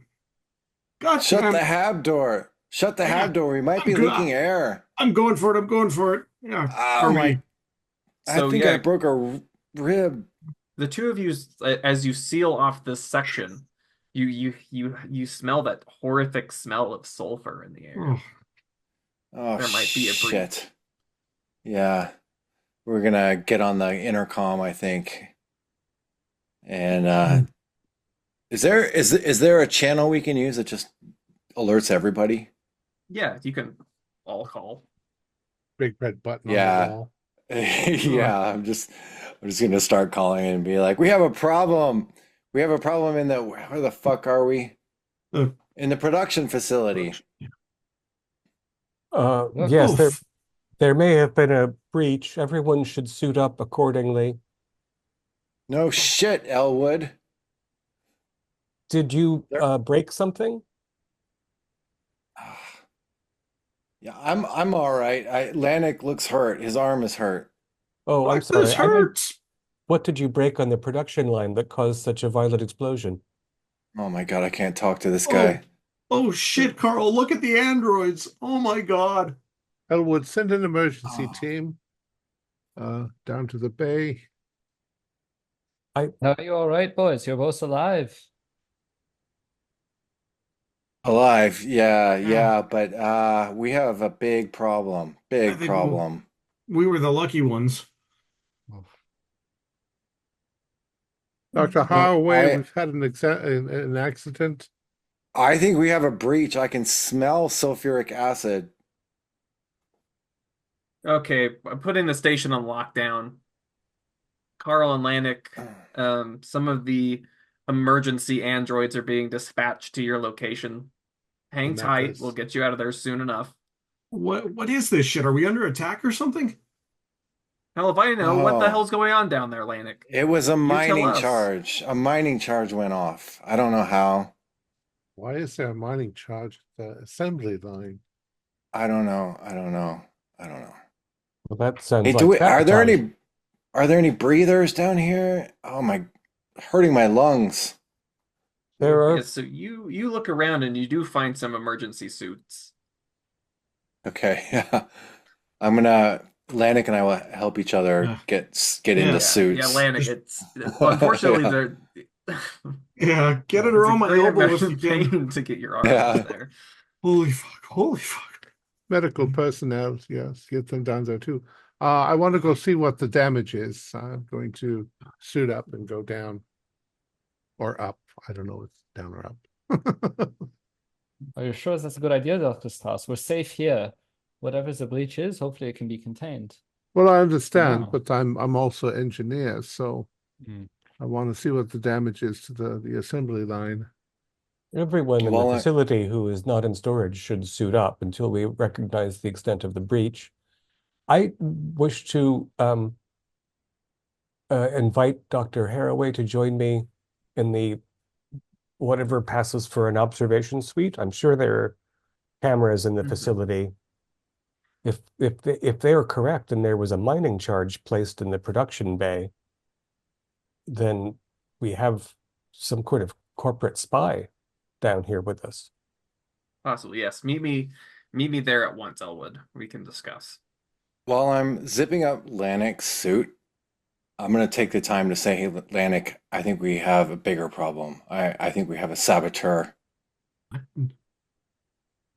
God Shut damn. the hab door. Shut the hab door. We might be leaking air. I'm going for it. I'm going for it. Yeah. Oh my. So, I think I broke a rib. The two of you, as you seal off this section, you smell that horrific smell of sulfur in the air. Oh, there might be a breach. Shit. Yeah. We're gonna get on the intercom, I think. And is there a channel we can use that just alerts everybody? Yeah, you can all call. Big red button on the wall. Yeah, I'm just gonna start calling and be like, we have a problem. We have a problem in the where the fuck are we? In the production facility. Yes, there may have been a breach. Everyone should suit up accordingly. No shit, Elwood. Did you break something? Yeah, I'm all right. Lanik looks hurt. His arm is hurt. Oh, I'm sorry. This hurts. What did you break on the production line that caused such a violent explosion? Oh my God, I can't talk to this guy. Oh shit, Carl, look at the androids. Oh my God. Elwood, send an emergency team down to the bay. Are you all right, boys? You're both alive. Alive, yeah, but we have a big problem. Big problem. We were the lucky ones. Dr. Haraway, we've had an accident. I think we have a breach. I can smell sulfuric acid. Okay, I'm putting the station on lockdown. Carl and Lanik, some of the emergency androids are being dispatched to your location. Hang tight, we'll get you out of there soon enough. What is this shit? Are we under attack or something? Hell if I know. What the Oh, hell's going on down there, Lanik? it was a You tell mining us. charge. A mining charge went off. I don't know how. Why is there a mining charge at the assembly line? I don't know. I don't know. I don't know. Well, that sounds Hey, like sabotage. are there any breathers down here? Oh my, hurting my lungs. There are Yes, so you look around and you do find some emergency suits. Okay, yeah. I'm gonna Lanik and I will help each other Yeah. get into Yeah. Yeah, suits. Lanik, Just- it's unfortunately Yeah. they're Yeah, get it it's a around my great elbow amount if you of can. pain to get your arm Yeah. up there. Holy fuck! Holy fuck! Medical personnel, yes, get them down there too. I want to go see what the damage is. I'm going to suit up and go down or up. I don't know if it's down or up. Are you sure that's a good idea, Dr. Strauss? We're safe here. Whatever the breach is, hopefully it can be contained. Well, I understand, now. but I'm also an engineer, so Mm. I want to see what the damage is to the assembly line. everyone in the Well, facility who is not in storage should suit up until we recognize the extent of the breach. I wish to invite Dr. Haraway to join me in the whatever passes for an observation suite. I'm sure there are cameras in the facility. If they are correct and there was a mining charge placed in the production bay, then we have some kind of corporate spy down here with us. Possibly, yes. Meet me there at once, Elwood. We can discuss. while I'm zipping up Lanik's suit, I'm gonna take the time to say, hey, Lanik, I think we have a bigger problem. I think we have a saboteur.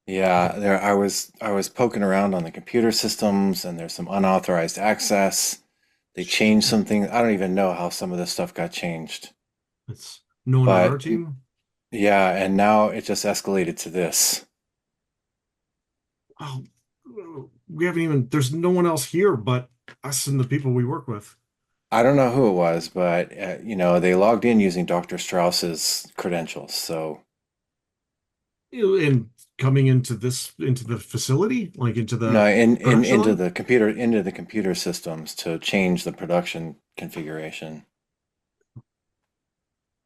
Yeah, there I was poking around on the computer systems and there's some unauthorized access. They changed some things. I don't even know how some of this stuff got changed. It's no one on our But team. yeah, and now it just escalated to this. Oh, we haven't even. There's no one else here but us and the people we work with. I don't know who it was, but they logged in using Dr. Strauss's credentials. So And coming into the facility, like into the no, production into line? the computer systems to change the production configuration.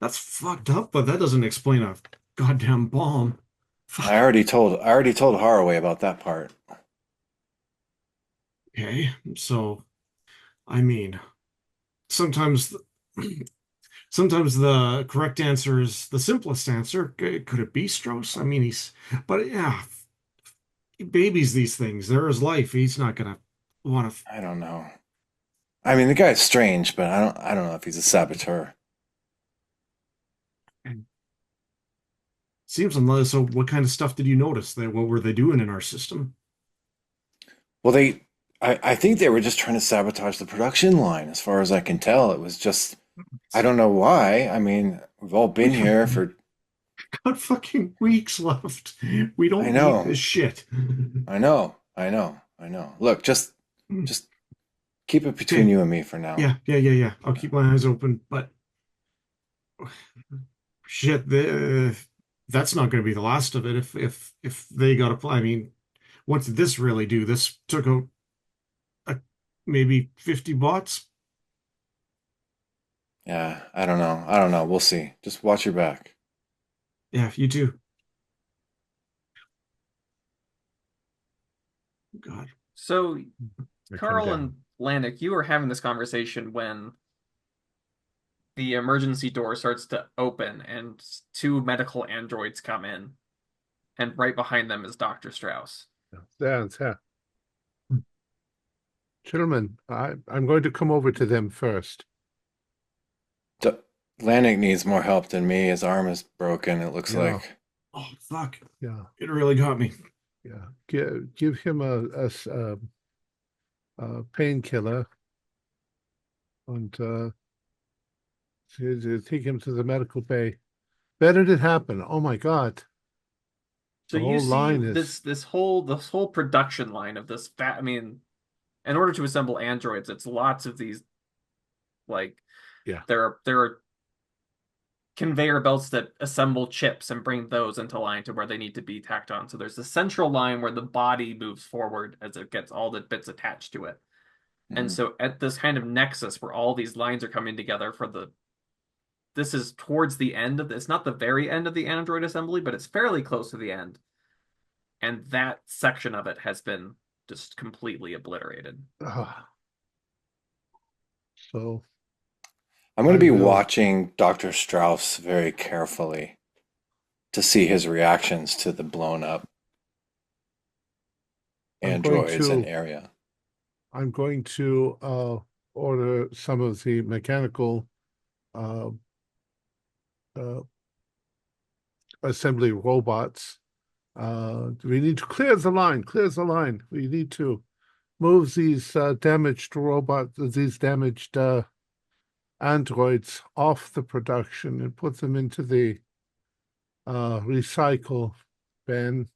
That's fucked up, but that doesn't explain a goddamn bomb. Fuck. I already told Haraway about that part. Okay, so I mean, sometimes sometimes the correct answer is the simplest answer. Could it be Strauss? I mean, but yeah, he babies these things. They're his life. He's not gonna want to. I don't know. I mean, the guy's strange, but I don't know if he's a saboteur. Seems unless. So, what kind of stuff did you notice? What were they doing in our system? Well, I think they were just trying to sabotage the production line, as far as I can tell. It was just, I don't know why. I mean, we've all been here for, Got fucking weeks left. We don't I know. need this shit. I know. Look, just keep it between you and me for now. Yeah. I'll keep my eyes open, but shit, that's not going to be the last of it. If they got a plan, I mean, what did this really do? This took out maybe 50 bots. Yeah, I don't know. I don't know. We'll see. Just watch your back. Yeah, you too. God. So, I come Carl down. and Lanik, you were having this conversation when the emergency door starts to open and two medical androids come in, and right behind them is Dr. Strauss. Yeah. Gentlemen, I'm going to come over to them first. Lanik needs more help than me. His arm is broken, it looks Yeah. like. Oh fuck! Yeah, It really got me. yeah. Give him a painkiller and take him to the medical bay. Where did it happen? Oh my God! So The you whole see line is this whole production line of this I mean, in order to assemble androids, it's lots of these, like, Yeah. there are conveyor belts that assemble chips and bring those into line to where they need to be tacked on. So there's the central line where the body moves forward as it gets all the bits attached to it. And so at this kind of nexus where all these lines are coming together this is towards the end of this, not the very end of the android assembly, but it's fairly close to the end. And that section of it has been just completely obliterated. So I'm going to I be will- watching Dr. Strauss very carefully to see his reactions to the blown up I'm going androids and to- area. I'm going to order some of the mechanical assembly robots. We need to clear the line. We need to move these damaged androids off the production and put them into the recycle bin.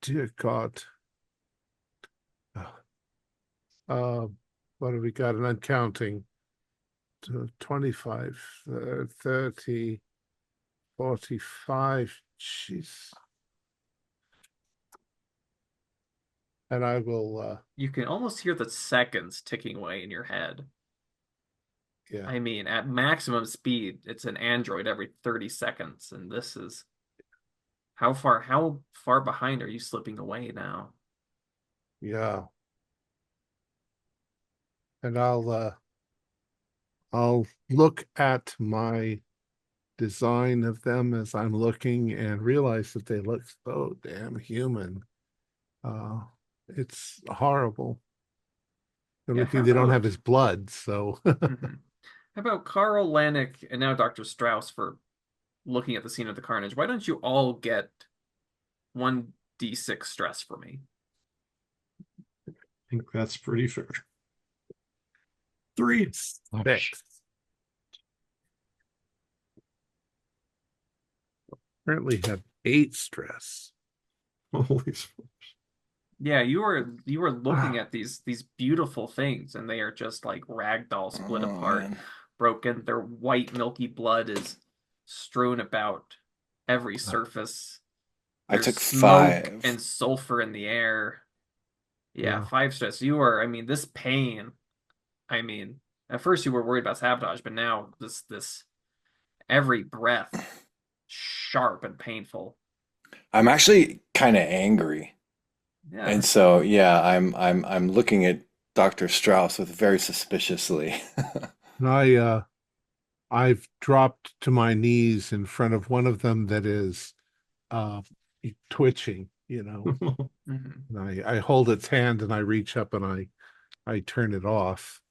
Dear God. What have we got? And I'm counting. 25, 30, 45. Jeez. And I will, You can almost hear the seconds ticking away in your head. yeah. I mean, at maximum speed, it's an android every 30 seconds, and this is how far behind are you slipping away now? Yeah. And I'll look at my design of them as I'm looking and realize that they look so damn human. It's horrible. The only Yeah, thing they don't how have is blood, so Mhm. How about Carl Lanik and now Dr. Strauss for looking at the scene of the carnage? Why don't you all get 1d6 stress for me? I think that's pretty fair. 3. 6. Currently have 8 stress. Holy smokes. Yeah, you were looking at these beautiful things, and they are just like ragdoll, split Oh, apart, man. broken. Their white milky blood is strewn about every surface. I There's took smoke 5. and sulfur in the air. Yeah, Yeah. 5 stress. You are, I mean, this pain. I mean, at first you were worried about sabotage, but now this every breath sharp and painful. I'm actually kind of angry. Yeah. And so, yeah, I'm looking at Dr. Strauss with very suspiciously. And I've dropped to my knees in front of one of them that is twitching, Mhm. and I hold its hand and I reach up and I turn it off,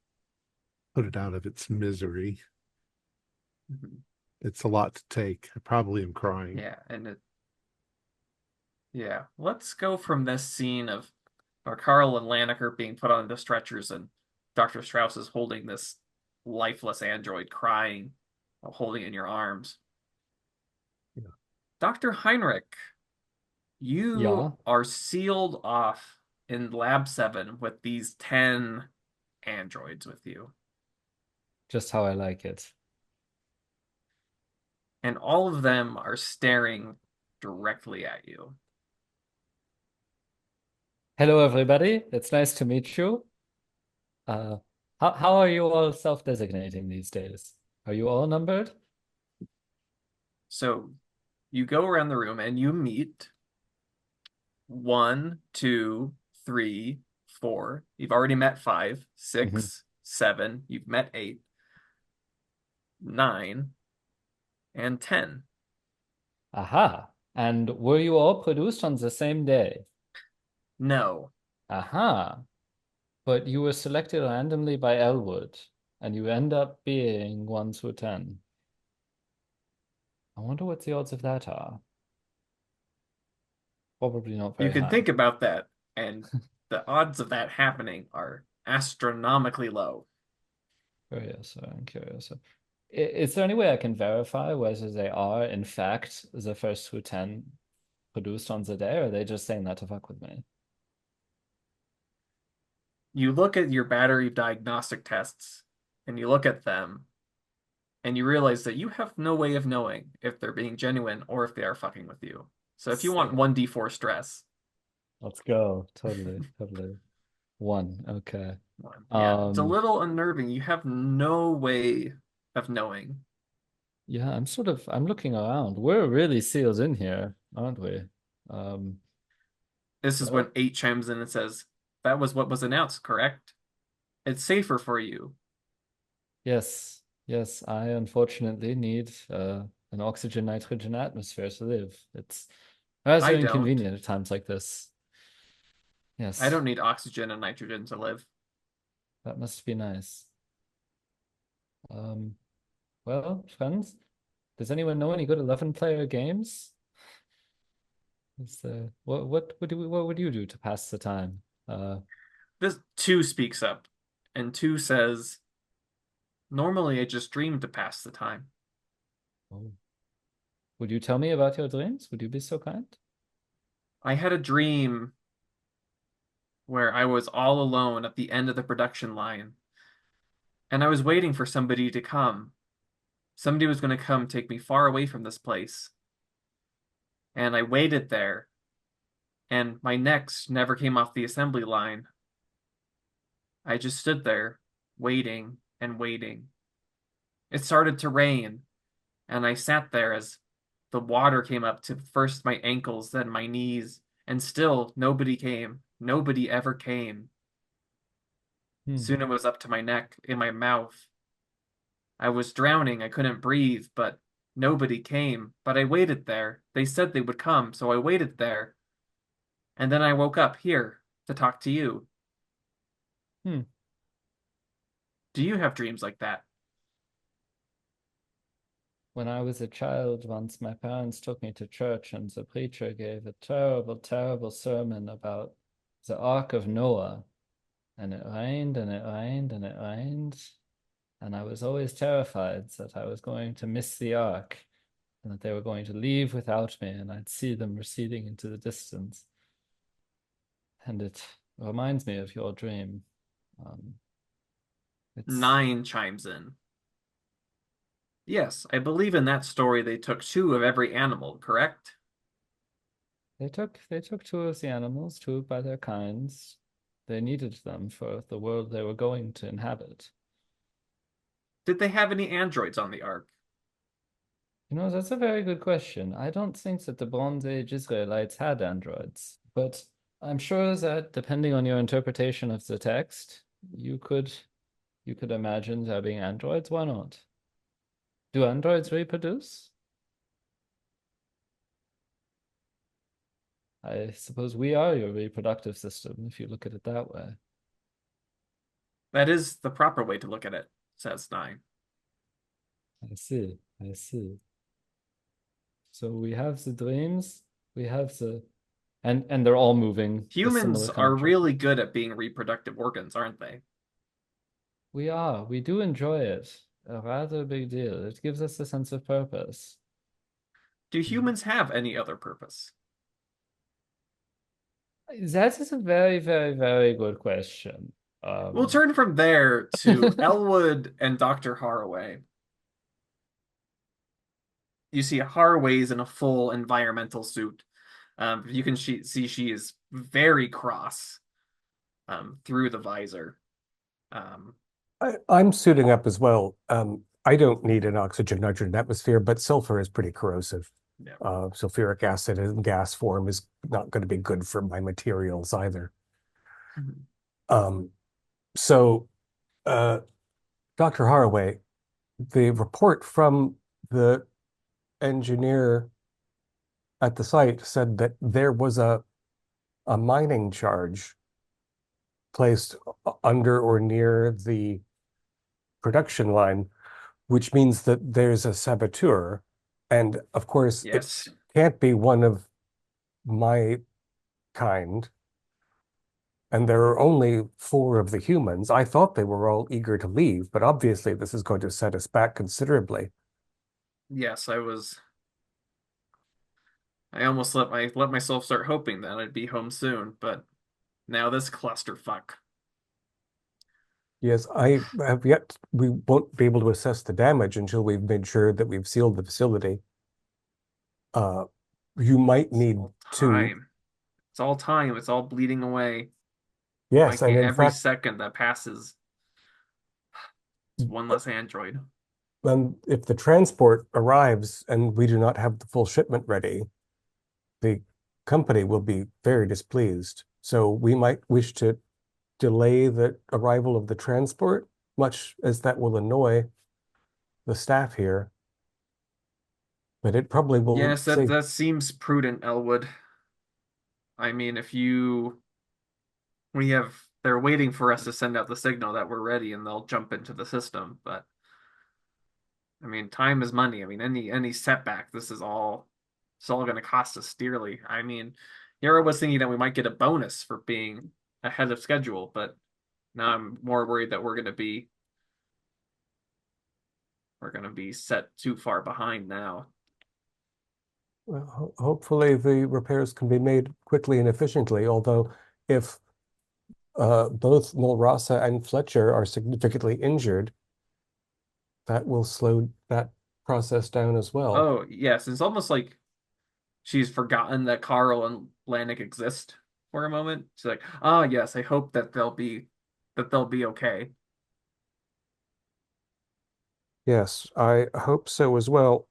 put it out of its misery. Mhm. It's a lot to take. I probably am crying. Yeah, yeah. Let's go from this scene of Carl and Lanniker being put onto stretchers and Dr. Strauss is holding this lifeless android crying while holding it in your arms. Yeah. Dr. Heinrich, you Yeah. are sealed off in Lab 7 with these 10 androids with you. Just how I like it. And all of them are staring directly at you. Hello, everybody. It's nice to meet you. How are you all self-designating these days? Are you all numbered? So you go around the room and you meet 1, 2, 3, 4. You've already met 5, 6, 7. You've met 8, 9, and 10. Aha. And were you all produced on the same day? No. Aha. But you were selected randomly by Elwood, and you end up being 1 through 10. I wonder what the odds of that are. Probably not very You can high. think about that, and the odds of that happening are astronomically low. Curious, I'm curious. Is there any way I can verify whether they are, in fact, the first through 10 produced on the day, or are they just saying that to fuck with me? You look at your battery diagnostic tests, and you look at them, and you realize that you have no way of knowing if they're being genuine or if they are fucking with you. So if you want 1d4 stress, Let's go. Totally, totally. One. Okay. yeah, it's a Um, little unnerving. You have no way of knowing. yeah, I'm looking around. We're really sealed in here, aren't we? Um, This is when well, 8 chimes in and says, "That was what was announced, correct? It's safer for you." yes, yes, I unfortunately need an oxygen nitrogen atmosphere to live. It's rather I don't. inconvenient at times like this. I Yes, don't need oxygen and nitrogen to live. that must be nice. Um, well, friends, does anyone know any good 11-player games? What would you do to pass the time? This 2 speaks up, and 2 says, "Normally I just dream to pass the time." Oh. Would you tell me about your dreams? Would you be so kind? I had a dream where I was all alone at the end of the production line, and I was waiting for somebody to come. Somebody was going to come take me far away from this place. And I waited there, and my necks never came off the assembly line. I just stood there, waiting and waiting. It started to rain, and I sat there as the water came up to first my ankles, then my knees, and still nobody came. Nobody ever came. Hmm. Soon it was up to my neck, in my mouth. I was drowning, I couldn't breathe, but nobody came. But I waited there. They said they would come, so I waited there. And then I woke up here to talk to you. Hmm. Do you have dreams like that? When I was a child, once my parents took me to church, and the preacher gave a terrible, terrible sermon about the Ark of Noah. And it rained and it rained and it rained. And I was always terrified that I was going to miss the Ark and that they were going to leave without me, and I'd see them receding into the distance. And it reminds me of your dream. Um, it's 9 chimes in. Yes, I believe in that story they took 2 of every animal, correct? they took two of the animals, two by their kinds. They needed them for the world they were going to inhabit. Did they have any androids on the Ark? That's a very good question. I don't think that the Bronze Age Israelites had androids, but I'm sure that depending on your interpretation of the text, you could imagine there being androids. Why not? Do androids reproduce? I suppose we are your reproductive system, if you look at it that way. That is the proper way to look at it, says 9. I see. I see. So we have the dreams, we have the and they're all moving a Humans similar kind are of direction. really good at being reproductive organs, aren't they? We are. We do enjoy it. A rather big deal. It gives us a sense of purpose. Do humans have any other purpose? That is a very, very, very good question. We'll Um, turn from there to Elwood and Dr. Haraway. You see Haraway's in a full environmental suit. You can see she is very cross through the visor. Um, I'm suiting up as well. I don't need an oxygen nitrogen atmosphere, but sulfur is pretty corrosive. yeah. Sulfuric acid in gas form is not going to be good for my materials either. Mhm. Um, so, Dr. Haraway, the report from the engineer at the site said that there was a mining charge placed under or near the production line, which means that there's a saboteur. And of course, it Yes. can't be one of my kind. And there are only 4 of the humans. I thought they were all eager to leave, but obviously this is going to set us back considerably. Yes, I almost let myself start hoping that I'd be home soon, but now this clusterfuck. Yes, I have yet. We won't be able to assess the damage until we've made sure that we've sealed the facility. Uh, you might It's need all to. time. It's all time. It's all bleeding away. Why Yes, and can't in every fact, second that passes, it's one less android? if the transport arrives and we do not have the full shipment ready, the company will be very displeased. So we might wish to delay the arrival of the transport, much as that will annoy the staff here. But it probably will Yes, that save. that seems prudent, Elwood. I mean, if you we have they're waiting for us to send out the signal that we're ready and they'll jump into the system, but I mean, time is money. I mean, any setback, it's all going to cost us dearly. I mean, Yara was thinking that we might get a bonus for being ahead of schedule, but now I'm more worried that we're going to be set too far behind now. Well, hopefully the repairs can be made quickly and efficiently, although if both Mulrasa and Fletcher are significantly injured, that will slow that process down as well. Oh, yes, it's almost like she's forgotten that Carl and Lanik exist for a moment. She's like, "Ah, yes, I hope that they'll be okay." Yes, I hope so as well. Of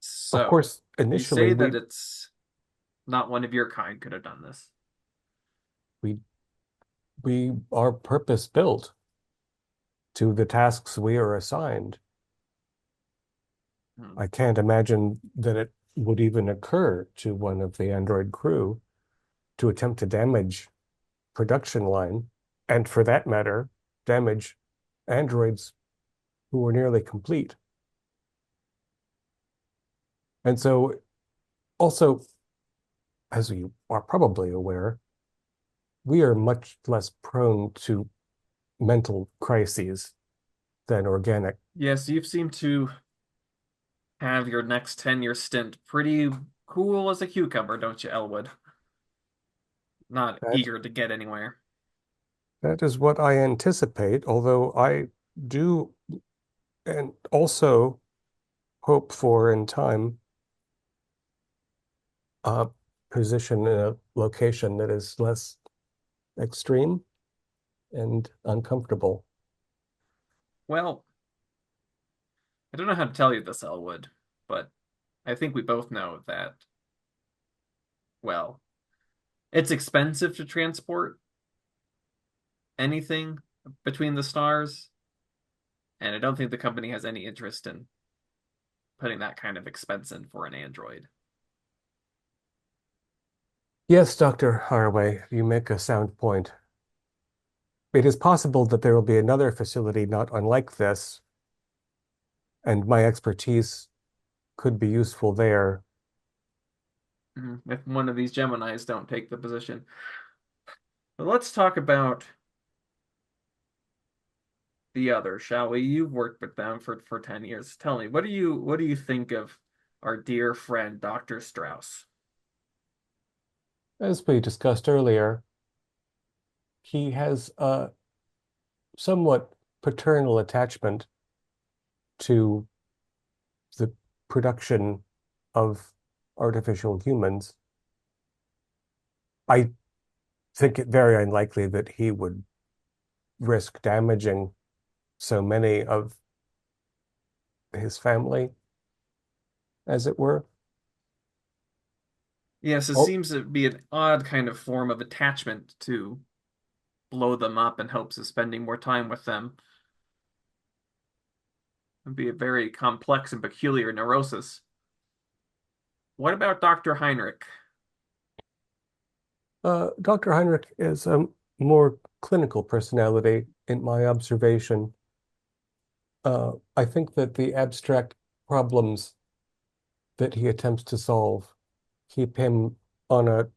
So, course, you initially say that it's not one of your kind could have done this. we we are purpose built to the tasks we are assigned. Hmm. I can't imagine that it would even occur to one of the android crew to attempt to damage production line, and for that matter, damage androids who were nearly complete. And so, also, as you are probably aware, we are much less prone to mental crises than organic. Yes, you seem to have your next 10-year stint pretty cool as a cucumber, don't you, Elwood? Not That eager to get anywhere. that is what I anticipate, although I do and also hope for in time a position in a location that is less extreme and uncomfortable. Well, I don't know how to tell you this, Elwood, but I think we both know that, well, it's expensive to transport anything between the stars, and I don't think the company has any interest in putting that kind of expense in for an android. Yes, Dr. Haraway, you make a sound point. It is possible that there will be another facility not unlike this, and my expertise could be useful there. If one of these Geminis don't take the position. But let's talk about the other, shall we? You've worked with them for 10 years. Tell me, what do you think of our dear friend Dr. Strauss? As we discussed earlier, he has a somewhat paternal attachment to the production of artificial humans. I think it very unlikely that he would risk damaging so many of his family, as it were. Yes, it Oh, seems to be an odd kind of form of attachment to blow them up in hopes of spending more time with them. It'd be a very complex and peculiar neurosis. What about Dr. Heinrich? Dr. Heinrich is a more clinical personality in my observation. I think that the abstract problems that he attempts to solve keep him on a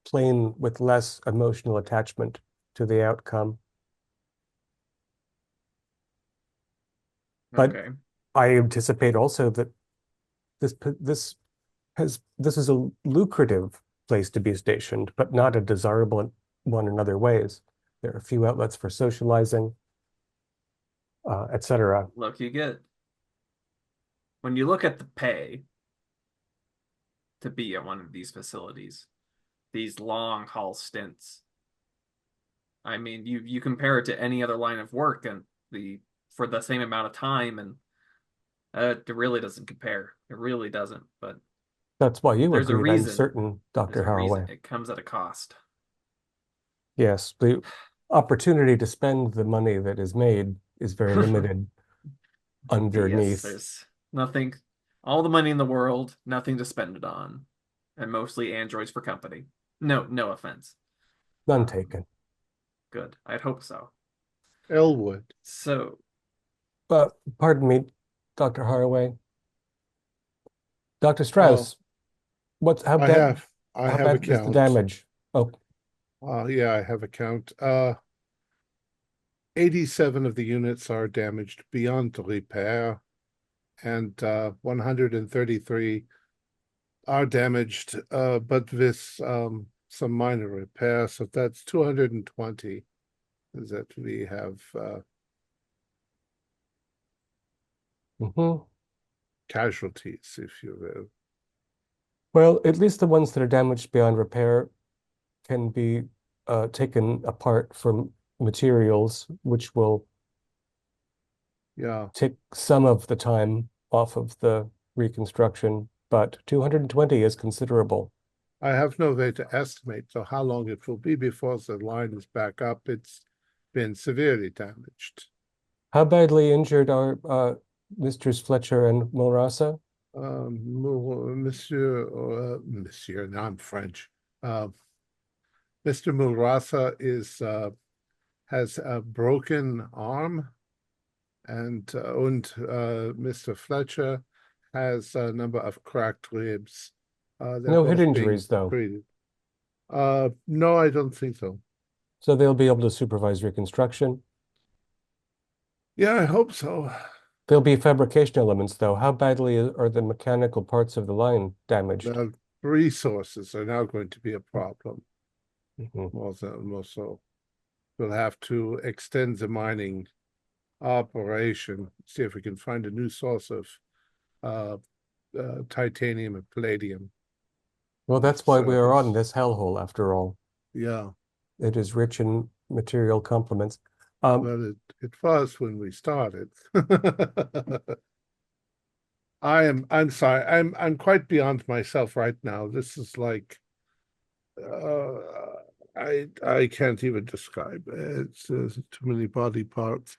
plane with less emotional attachment to the outcome. But Okay. I anticipate also that this this is a lucrative place to be stationed, but not a desirable one in other ways. There are a few outlets for socializing, etc. Look, when you look at the pay to be at one of these facilities, these long haul stints. I mean, you compare it to any other line of work and for the same amount of time, and it really doesn't compare. It really doesn't. But That's why you there's a agreed, I'm reason. certain, Dr. There's a reason. Haraway. It comes at a cost. Yes, the opportunity to spend the money that is made is very limited Yes, underneath. there's nothing, all the money in the world, nothing to spend it on, and mostly androids for company. No offense. None taken. Good. I'd hope so. Elwood. So, Pardon me, Dr. Haraway. Dr. Oh, Strauss, how I bad have how a bad is the count. damage? Oh, Yeah, I have a count. 87 of the units are damaged beyond repair, and 133 are damaged, but with some minor repair. So that's 220 that we have mhm. casualties, if you will. Well, at least the ones that are damaged beyond repair can be taken apart from materials, which will Yeah, take some of the time off of the reconstruction, but 220 is considerable. I have no way to estimate so how long it will be before the line is back up. It's been severely damaged. How badly injured are Misters Fletcher and Mulrasa? Monsieur, now I'm French. Mr. Mulrasa has a broken arm, and Mr. Fletcher has a number of cracked ribs. They're No head both being injuries, though. treated. No, I don't think so. So they'll be able to supervise reconstruction. Yeah, I hope so. There'll be fabrication elements, though. How badly are the mechanical parts of the line damaged? The resources are now going to be a problem. Mhm. More so. We'll have to extend the mining operation, see if we can find a new source of titanium and palladium. Well, that's why we are on surface. this hellhole, after all. Yeah, It is rich in material complements. well, it was when we started. I'm sorry. I'm quite beyond myself right now. This is like I can't even describe it. It's too many body parts.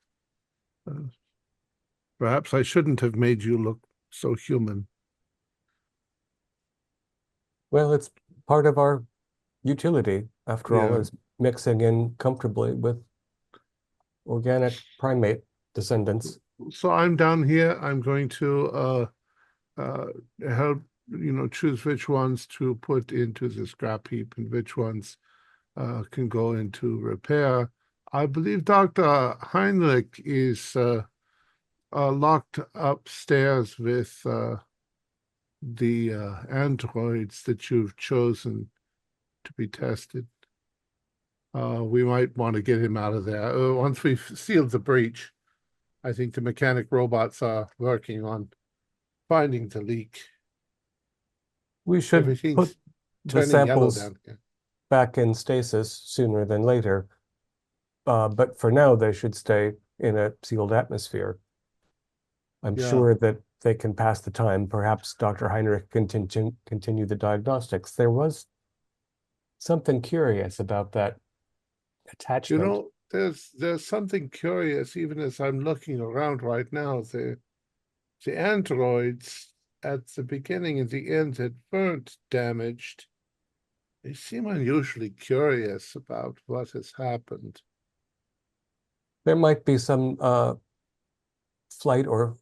Perhaps I shouldn't have made you look so human. Well, it's part of our utility, after all, Yeah. is mixing in comfortably with organic primate descendants. So I'm down here. I'm going to help, choose which ones to put into the scrap heap and which ones can go into repair. I believe Dr. Heinrich is locked upstairs with the androids that you've chosen to be tested. We might want to get him out of there. Once we've sealed the breach, I think the mechanic robots are working on finding the leak. We should Everything's put the turning yellow samples down here. back in stasis sooner than later. But for now, they should stay in a sealed atmosphere. I'm Yeah. sure that they can pass the time. Perhaps Dr. Heinrich can continue the diagnostics. There was something curious about that attachment. There's something curious, even as I'm looking around right now. The androids at the beginning and the end that weren't damaged, they seem unusually curious about what has happened. There might be some flight or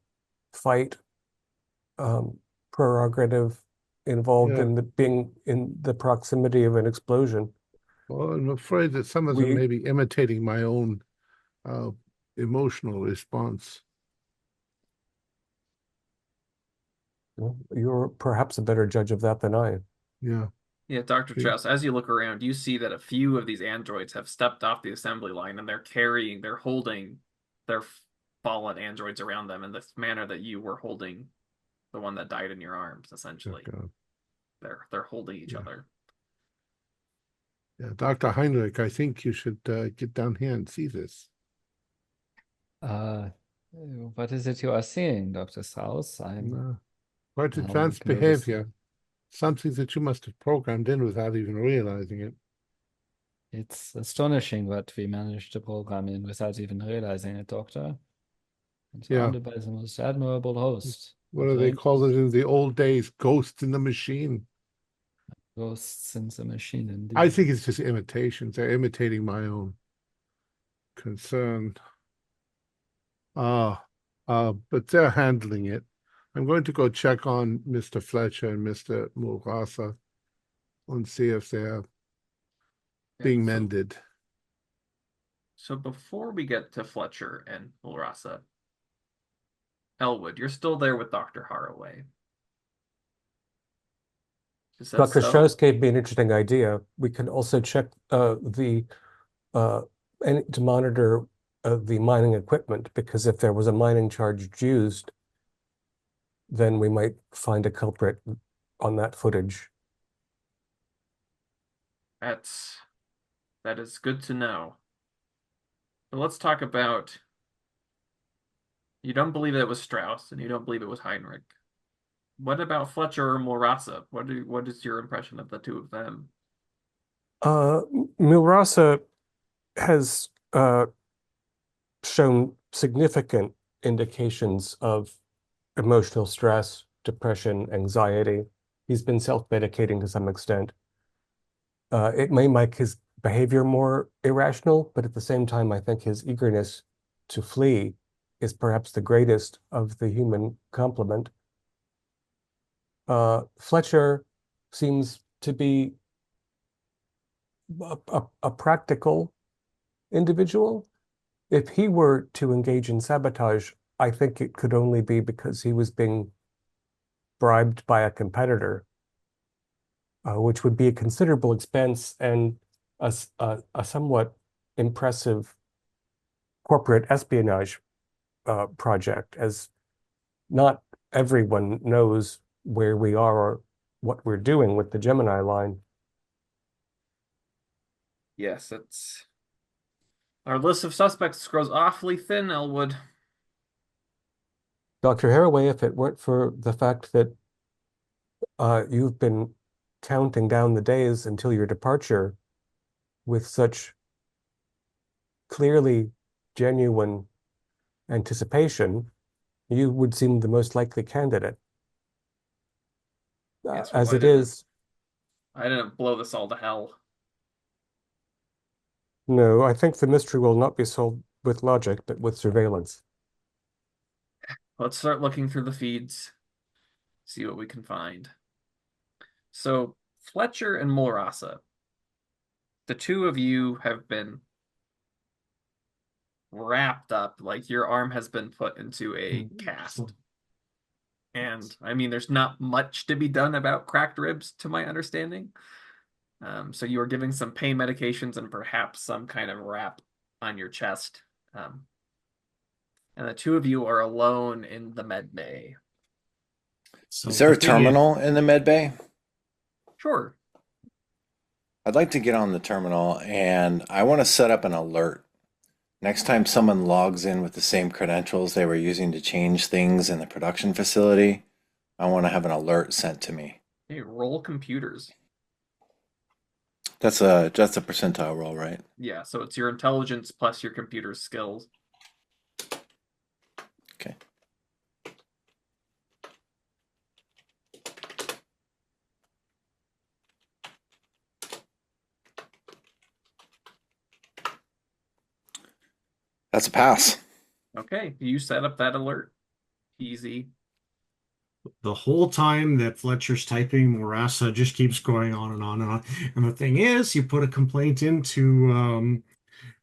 fight prerogative involved Yeah. in being in the proximity of an explosion. Well, I'm afraid that some of them may be imitating my own emotional response. You're perhaps a better judge of that than I. Yeah. Yeah, Dr. Okay. Strauss, as you look around, you see that a few of these androids have stepped off the assembly line and they're holding their fallen androids around them in this manner that you were holding the one that died in your arms, Oh, essentially. God. They're holding each Yeah. other. Yeah, Dr. Heinrich, I think you should get down here and see this. What is it you are seeing, Dr. Strauss? I'm Quite advanced noticing. behavior. Something that you must have programmed in without even realizing it. It's astonishing what we managed to program in without even realizing it, Doctor. And Yeah. surrounded by the most admirable host. What do they call it in the old days? Ghosts in the machine. Ghosts in the machine, indeed. I think it's just imitations. They're imitating my own concern. But they're handling it. I'm going to go check on Mr. Fletcher and Mr. Murasa and see if they're being mended. So before we get to Fletcher and Ulrasa, Elwood, you're still there with Dr. Haraway. Dr. Strauss gave me an interesting idea. We can also check to monitor the mining equipment, because if there was a mining charge used, then we might find a culprit on that footage. That is good to know. But let's talk about, you don't believe it was Strauss and you don't believe it was Heinrich. What about Fletcher or Murasa? What is your impression of the two of them? Murasa has shown significant indications of emotional stress, depression, anxiety. He's been self-medicating to some extent. It may make his behavior more irrational, but at the same time, I think his eagerness to flee is perhaps the greatest of the human complement. Fletcher seems to be a practical individual. If he were to engage in sabotage, I think it could only be because he was being bribed by a competitor, which would be a considerable expense and a somewhat impressive corporate espionage project, as not everyone knows where we are or what we're doing with the Gemini line. Yes, our list of suspects grows awfully thin, Elwood. Dr. Haraway, if it weren't for the fact that you've been counting down the days until your departure with such clearly genuine anticipation, you would seem the most likely candidate. Yes, as it is, I didn't blow this all to hell. no, I think the mystery will not be solved with logic, but with surveillance. Let's start looking through the feeds, see what we can find. So, Fletcher and Murasa, the two of you have been wrapped up, like your arm has been put into a cast. And I mean, there's not much to be done about cracked ribs, to my understanding. So you are giving some pain medications and perhaps some kind of wrap on your chest. And the two of you are alone in the med bay. So is there a terminal in the med bay? Sure. I'd like to get on the terminal and I want to set up an alert. Next time someone logs in with the same credentials they were using to change things in the production facility, I want to have an alert sent to me. Hey, roll computers. That's a percentile roll, right? Yeah, so it's your intelligence plus your computer skills. Okay. That's a pass. Okay, you set up that alert. Easy. The whole time that Fletcher's typing, Murasa just keeps going on and on and on. And the thing is, you put a complaint into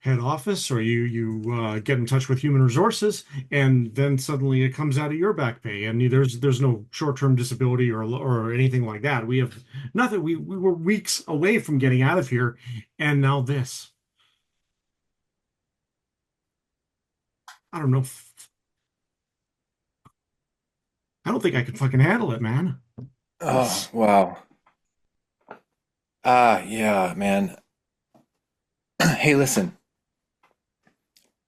head office, or you get in touch with human resources, and then suddenly it comes out of your back pay, and there's no short-term disability or anything like that. We have nothing. We were weeks away from getting out of here, and now this. I don't know. I don't think I could fucking handle it, man. Oh, wow. Ah, yeah, man. Hey, listen.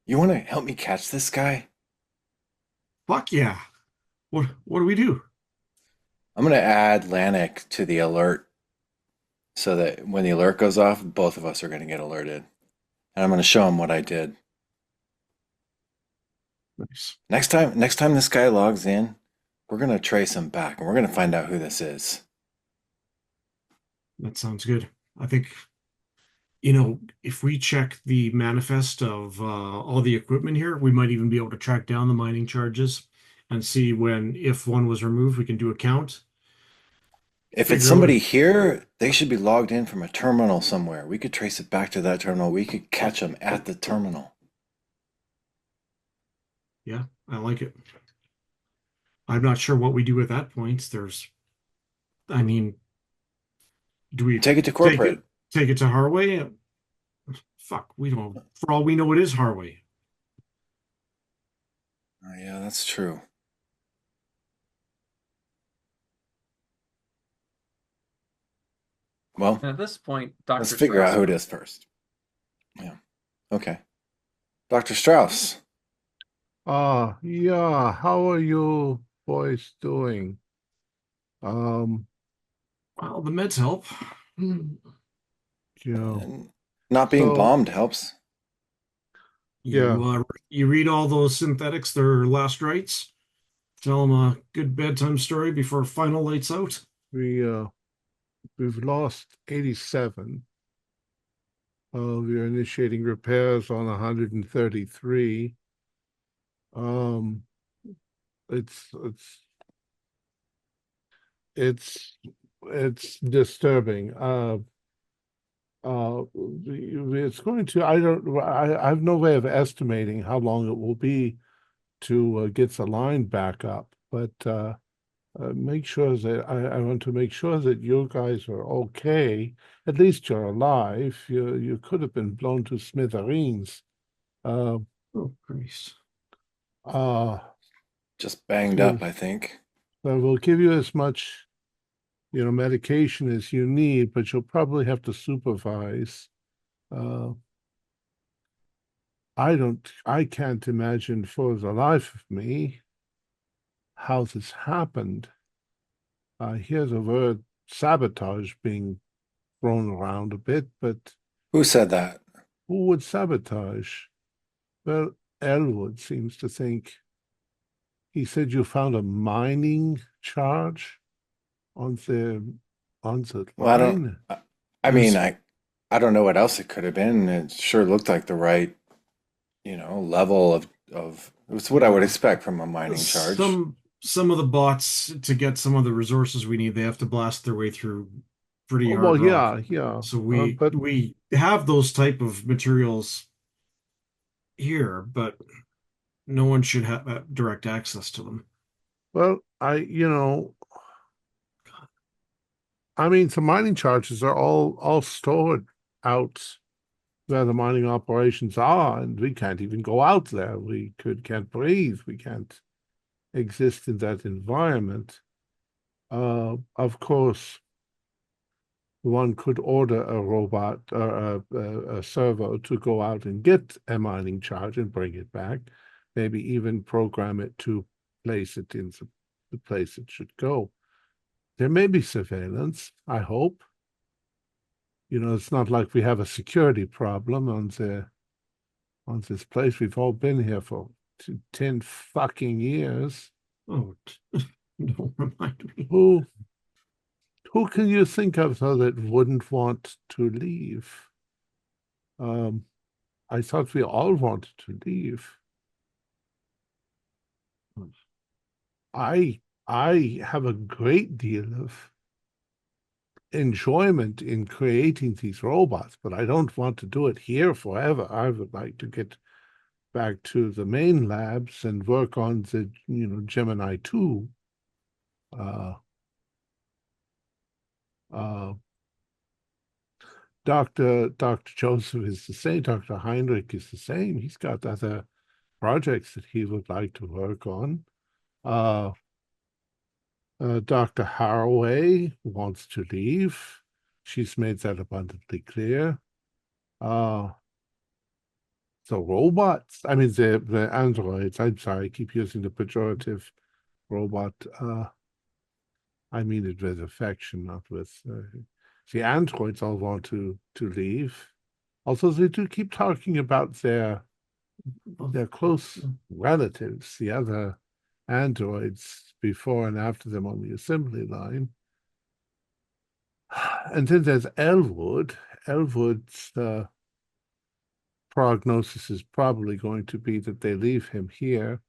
You want to help me catch this guy? Fuck yeah. What do we do? I'm going to add Lanik to the alert so that when the alert goes off, both of us are going to get alerted. And I'm going to show him what I did. Nice. Next time this guy logs in, we're going to trace him back and we're going to find out who this is. That sounds good. I think, if we check the manifest of all the equipment here, we might even be able to track down the mining charges and see if one was removed, we can do a count. If it's Figure out somebody here, they should be logged in from a terminal somewhere. We could trace it back to that terminal. We could catch them at the terminal. Yeah, I like it. I'm not sure what we do at that point. I mean, do we Take it to corporate. take it to Harway? Fuck, we don't. For all we know, it is Harway. Oh, yeah, that's true. Well, And at this point, Dr. let's figure out Strauss who it is first. Yeah. Okay. Dr. Strauss. Yeah, how are you boys doing? Well, the meds help. Not being So- bombed helps. You read all those synthetics, their last rites. Tell them a good bedtime story before final lights out. we've lost 87. We're initiating repairs on 133. It's disturbing. It's going to, I have no way of estimating how long it will be to get the line back up, but make sure that I want to make sure that you guys are okay. At least you're alive. You could have been blown to smithereens. Uh, Oh, Christ. Just banged up, I think. We'll give you as much, medication as you need, but you'll probably have to supervise. I can't imagine for the life of me how this happened. I hear the word sabotage being thrown around a bit, but Who said that? who would sabotage? Well, Elwood seems to think. He said you found a mining charge on the Well, line. I mean, I don't know what else it could have been. It sure looked like the right, level of it's what I would expect from a mining charge. Some of the bots, to get some of the resources we need, they have to blast their way through pretty hard Well, rock. yeah. So but we have those type of materials here, but no one should have direct access to them. well, the mining charges are all stored out where the mining operations are, and we can't even go out there. We can't breathe. We can't exist in that environment. Of course, one could order a robot or a servo to go out and get a mining charge and bring it back, maybe even program it to place it in the place it should go. There may be surveillance, I hope. It's not like we have a security problem on this place. We've all been here for 10 fucking years. Oh, don't remind me. Who can you think of, though, that wouldn't want to leave? I thought we all wanted to leave. I have a great deal of enjoyment in creating these robots, but I don't want to do it here forever. I would like to get back to the main labs and work on the, Gemini 2. Dr. Joseph is the same. Dr. Heinrich is the same. He's got other projects that he would like to work on. Dr. Haraway wants to leave. She's made that abundantly clear. The robots, I mean, the androids, I'm sorry, I keep using the pejorative robot. I mean it with affection, not with... the androids all want to leave. Also, they do keep talking about their close relatives, the other androids before and after them on the assembly line. And then there's Elwood. Elwood's prognosis is probably going to be that they leave him here.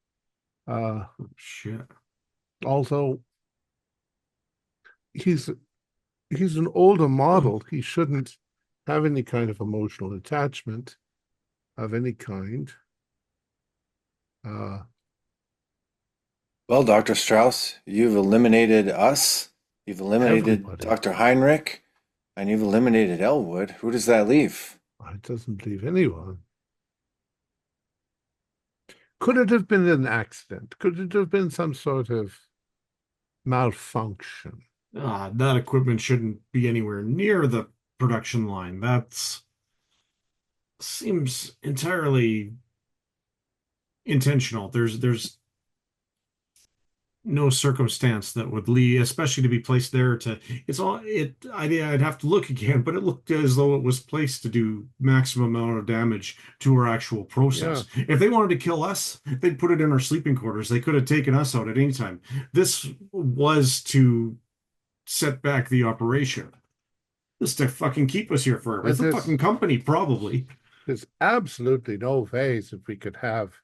Shit. Although he's an older model, he shouldn't have any kind of emotional attachment of any kind. Well, Dr. Strauss, you've eliminated us, you've eliminated Everybody. Dr. Heinrich, and you've eliminated Elwood. Who does that leave? It doesn't leave anyone. Could it have been an accident? Could it have been some sort of malfunction? That equipment shouldn't be anywhere near the production line. That seems entirely intentional. There's no circumstance that would lead, especially to be placed there I'd have to look again, but it looked as though it was placed to do maximum amount of damage to our actual process. If they wanted to kill us, they'd put it in our sleeping quarters. They could have taken us out at any time. This was to set back the operation. This to fucking keep us here forever. It's a fucking company, probably. There's absolutely no ways if we could have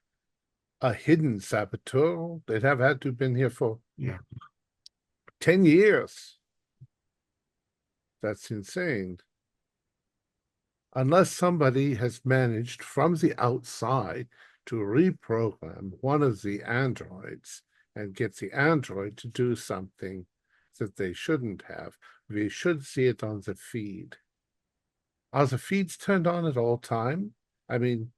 a hidden saboteur. They'd have had to have been here for 10 years. That's insane. Unless somebody has managed from the outside to reprogram one of the androids and get the android to do something that they shouldn't have. We should see it on the feed. Are the feeds turned on at all time? I mean,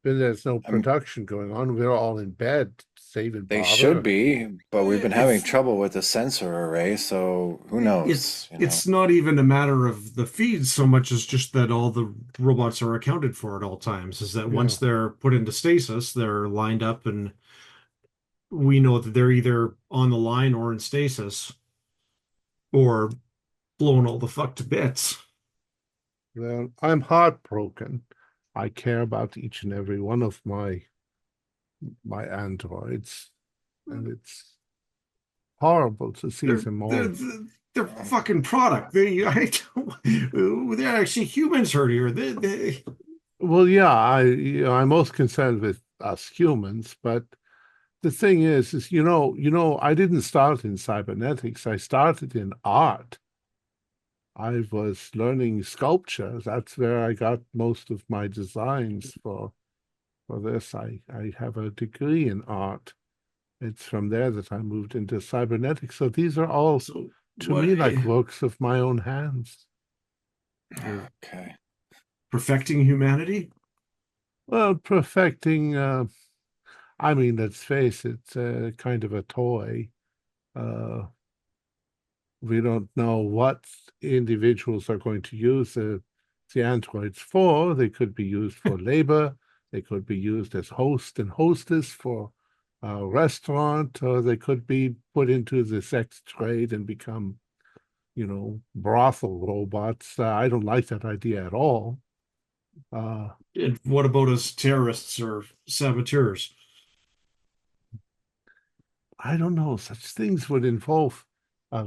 when there's no production going on, we're all in bed. They should be, but we've been having trouble with the sensor array, so who knows? It's not even a matter of the feeds so much as just that all the robots are accounted for at all times. Is that once they're put into stasis, they're lined up, and we know that they're either on the line or in stasis, or blown all the fuck to bits. Well, I'm heartbroken. I care about each and every one of my androids, and it's horrible to see them all. They're fucking product. They're actually humans hurt here. Well, yeah, I'm most concerned with us humans, but the thing is I didn't start in cybernetics. I started in art. I was learning sculpture. That's where I got most of my designs for this. I have a degree in art. It's from there that I moved into cybernetics. So these are all, to me, like works of my own hands. Okay. Perfecting humanity? Well, perfecting, I mean, let's face it, kind of a toy. We don't know what individuals are going to use the androids for. They could be used for labor. They could be used as host and hostess for a restaurant, or they could be put into the sex trade and become, brothel robots. I don't like that idea at all. And what about as terrorists or saboteurs? I don't know. Such things would involve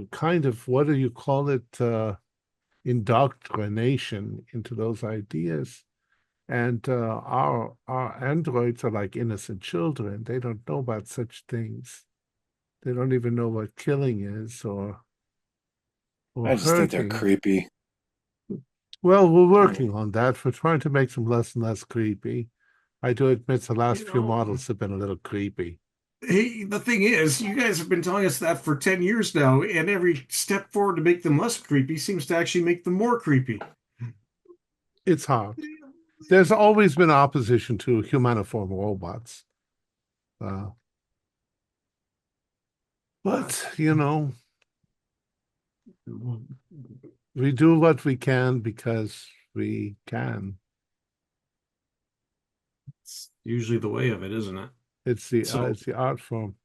kind of, what do you call it, indoctrination into those ideas. And our androids are like innocent children. They don't know about such things. They don't even know what killing is, or or I just think they're hurting. creepy. Well, we're working on that. We're trying to make them less and less creepy. I do admit the last You few know, models have been a little creepy. hey, the thing is, you guys have been telling us that for 10 years now, and every step forward to make them less creepy seems to actually make them more creepy. It's hard. There's always been opposition to humaniform robots. But, we do what we can because we can. It's usually the way of it, isn't it? It's the art form.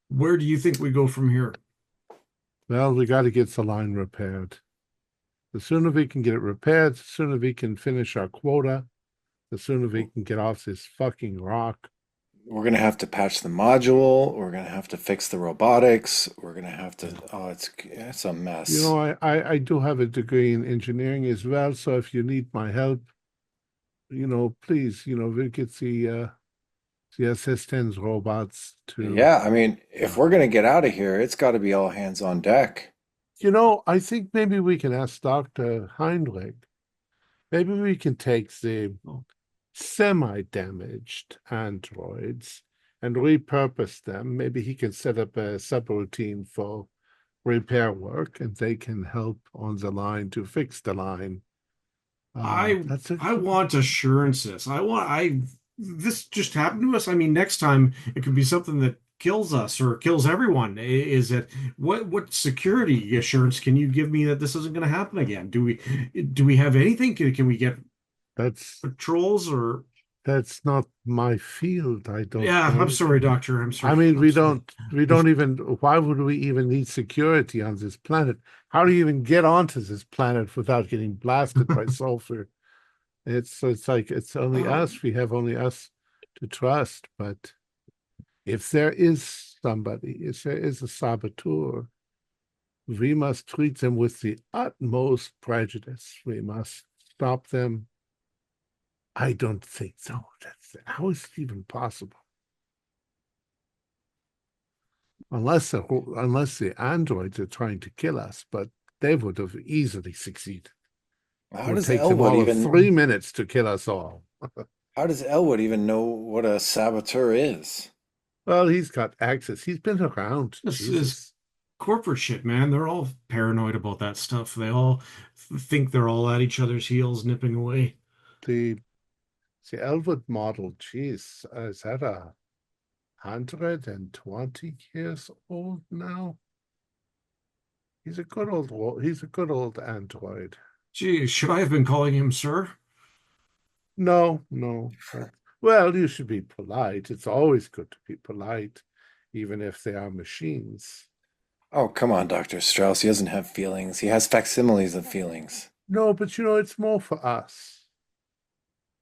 Where do you think we go from here? Well, we got to get the line repaired. The sooner we can get it repaired, the sooner we can finish our quota, the sooner we can get off this fucking rock. We're gonna have to patch the module. We're gonna have to fix the robotics. We're gonna have to. Oh, it's a mess. I do have a degree in engineering as well, so if you need my help, please, we'll get the assistance robots to. Yeah, I mean, if we're gonna get out of here, it's got to be all hands on deck. I think maybe we can ask Dr. Heinrich. Maybe we can take the semi-damaged androids and repurpose them. Maybe he can set up a subroutine for repair work, and they can help on the line to fix the line. I want assurances. This just happened to us. I mean, next time it could be something that kills us or kills everyone. Is it what security assurance can you give me that this isn't going to happen again? Do we have anything? Can we get That's patrols or? That's not my field. I don't Yeah, know. I'm sorry, doctor. I'm sorry. I mean, I'm we sorry. don't even, why would we even need security on this planet? How do you even get onto this planet without getting blasted by sulfur? It's like it's only us. We have only us to trust. But if there is somebody, if there is a saboteur, we must treat them with the utmost prejudice. We must stop them. I don't think so. How is it even possible? Unless the androids are trying to kill us, but they would have easily succeeded. It How would does take them Elwood all of even? 3 minutes to kill us all. How does Elwood even know what a saboteur is? Well, he's got access. He's been around. This is Jesus. corporate shit, man. They're all paranoid about that stuff. They all think they're all at each other's heels, nipping away. The Elwood model, geez, is that 120 years old now? He's a good old android. Gee, should I have been calling him sir? No. Well, you should be polite. It's always good to be polite, even if they are machines. Oh, come on, Dr. Strauss. He doesn't have feelings. He has facsimiles of feelings. No, but it's more for us.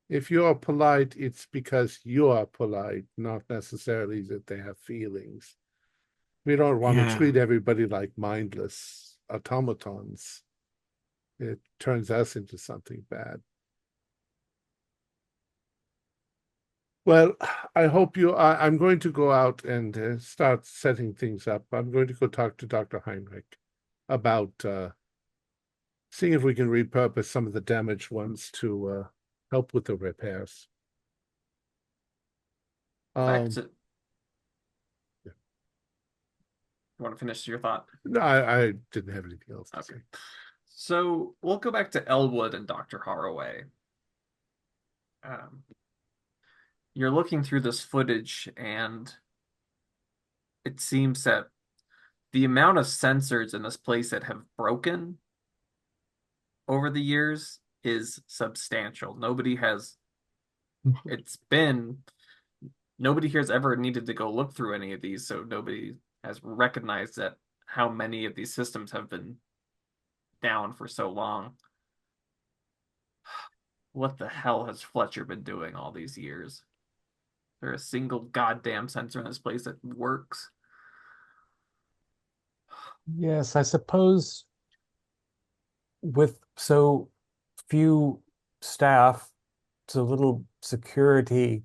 If you are polite, it's because you are polite, not necessarily that they have feelings. We don't want to treat everybody like mindless automatons. It turns us into something bad. Well, I hope I'm going to go out and start setting things up. I'm going to go talk to Dr. Heinrich about seeing if we can repurpose some of the damaged ones to help with the repairs. Back to... You want to finish your thought? No, I didn't have anything else to say. So we'll go back to Elwood and Dr. Haraway. You're looking through this footage, and it seems that the amount of sensors in this place that have broken over the years is substantial. Nobody here has ever needed to go look through any of these, so nobody has recognized that how many of these systems have been down for so long. What the hell has Fletcher been doing all these years? Is there a single goddamn sensor in this place that works? Yes, I suppose with so few staff, so little security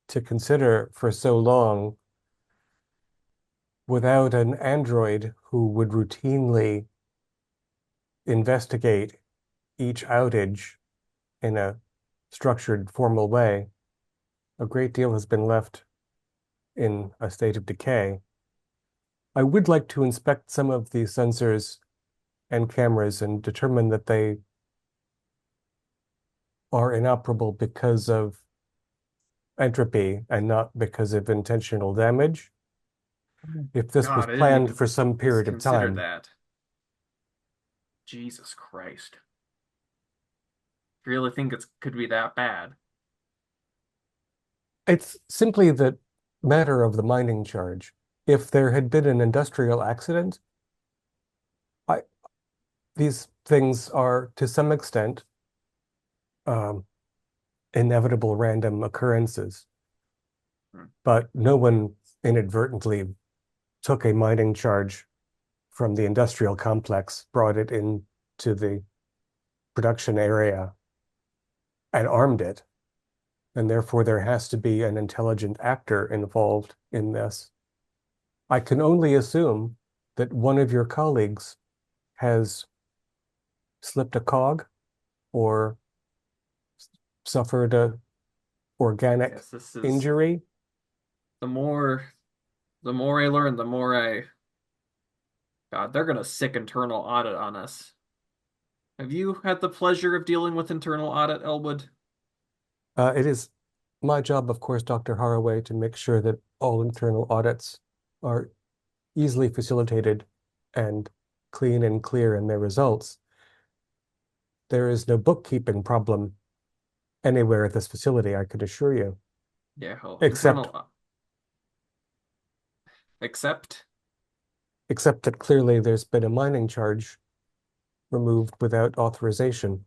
to consider for so long, without an android who would routinely investigate each outage in a structured, formal way, a great deal has been left in a state of decay. I would like to inspect some of the sensors and cameras and determine that they are inoperable because of entropy and not because of intentional damage. If this was God, I didn't planned even for some period of consider time, that. Jesus Christ. Really think it could be that bad? it's simply the matter of the mining charge. If there had been an industrial accident, these things are to some extent um, inevitable random occurrences, but no one inadvertently took a mining charge from the industrial complex, brought it into the production area, and armed it. And therefore, there has to be an intelligent actor involved in this. I can only assume that one of your colleagues has slipped a cog or suffered a organic Yes, this is injury. the more I learn, the more I God, they're gonna sick internal audit on us. Have you had the pleasure of dealing with internal audit, Elwood? It is my job, of course, Dr. Haraway, to make sure that all internal audits are easily facilitated and clean and clear in their results. There is no bookkeeping problem anywhere at this facility, I could assure you. Yeah, well, Except except that clearly there's been a mining charge removed without authorization.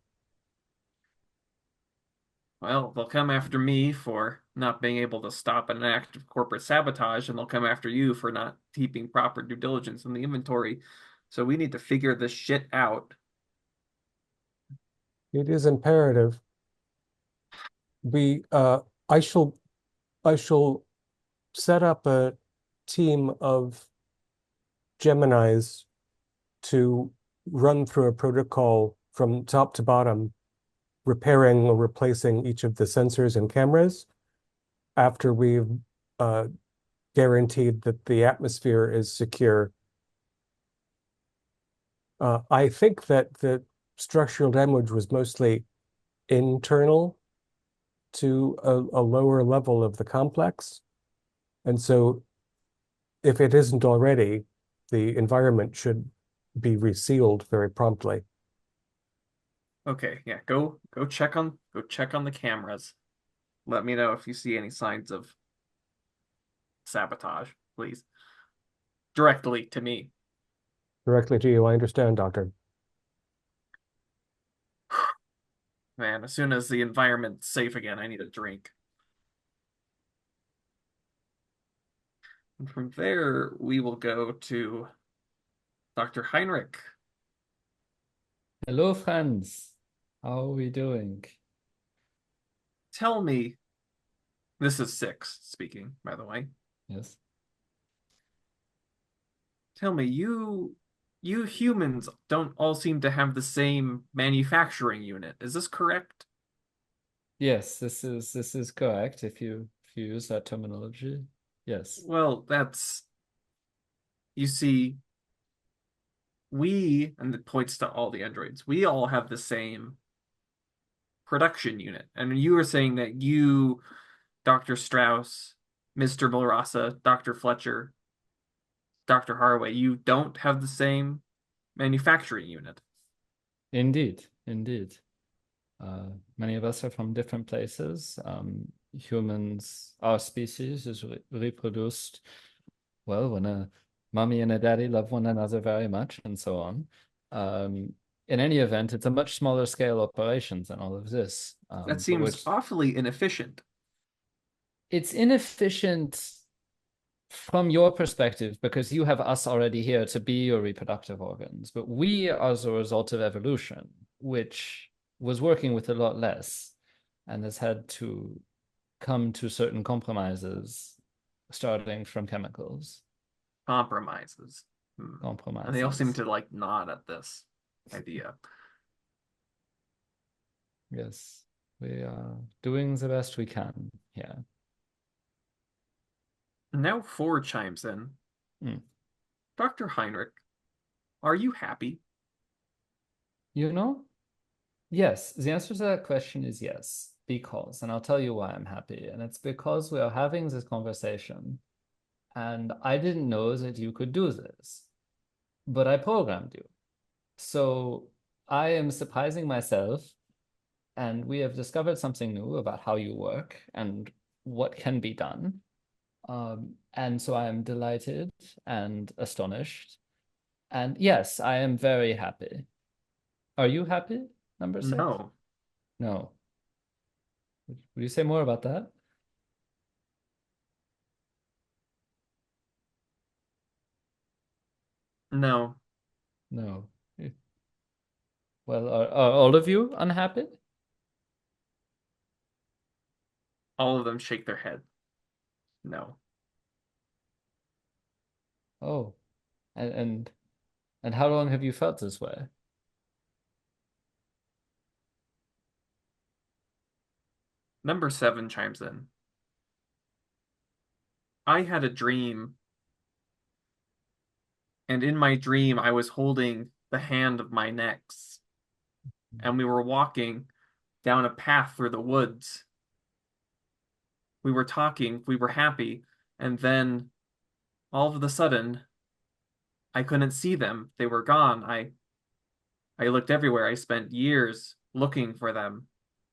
well, they'll come after me for not being able to stop an act of corporate sabotage, and they'll come after you for not keeping proper due diligence in the inventory. So we need to figure this shit out. It is imperative. We I shall set up a team of Geminis to run through a protocol from top to bottom, repairing or replacing each of the sensors and cameras after we've guaranteed that the atmosphere is secure. I think that the structural damage was mostly internal to a lower level of the complex. And so if it isn't already, the environment should be resealed very promptly. Okay, yeah, go check on the cameras. Let me know if you see any signs of sabotage, please. Directly to me. Directly to you, I understand, Doctor. Man, as soon as the environment's safe again, I need a drink. And from there, we will go to Dr. Heinrich. Hello, friends. How are we doing? Tell me, this is Six speaking, by the way. Yes. Tell me, you humans don't all seem to have the same manufacturing unit. Is this correct? Yes, this is correct if you use that terminology. Yes. Well, you see, and it points to all the androids, we all have the same production unit. And you were saying that you, Dr. Strauss, Mr. Balrasa, Dr. Fletcher, Dr. Haraway, you don't have the same manufacturing unit. Indeed, indeed. Many of us are from different places. Humans, our species is reproduced, well, when a mommy and a daddy love one another very much, and so on. In any event, it's a much smaller scale operations than all of this. That seems awfully inefficient. It's inefficient from your perspective because you have us already here to be your reproductive organs, but we are as a result of evolution, which was working with a lot less and has had to come to certain compromises starting from chemicals. Compromises. And they all seem to like nod at this. idea. Yes, we are doing the best we can. Yeah. Now 4 chimes in. Hmm. Dr. Heinrich, are you happy? You know, yes, the answer to that question is yes, because, and I'll tell you why I'm happy. And it's because we are having this conversation, and I didn't know that you could do this, but I programmed you. So I am surprising myself, and we have discovered something new about how you work and what can be done. And so I am delighted and astonished. And yes, I am very happy. Are you happy, number 6? No. No. Would you say more about that? No. No. Well, are all of you unhappy? All of them shake their head. No. Oh, and and how long have you felt this way? Number 7 chimes in. I had a dream, and in my dream, I was holding the hand of my next, and we were walking down a path through the woods. We were talking, we were happy, and then all of a sudden, I couldn't see them. They were gone. I looked everywhere. I spent years looking for them,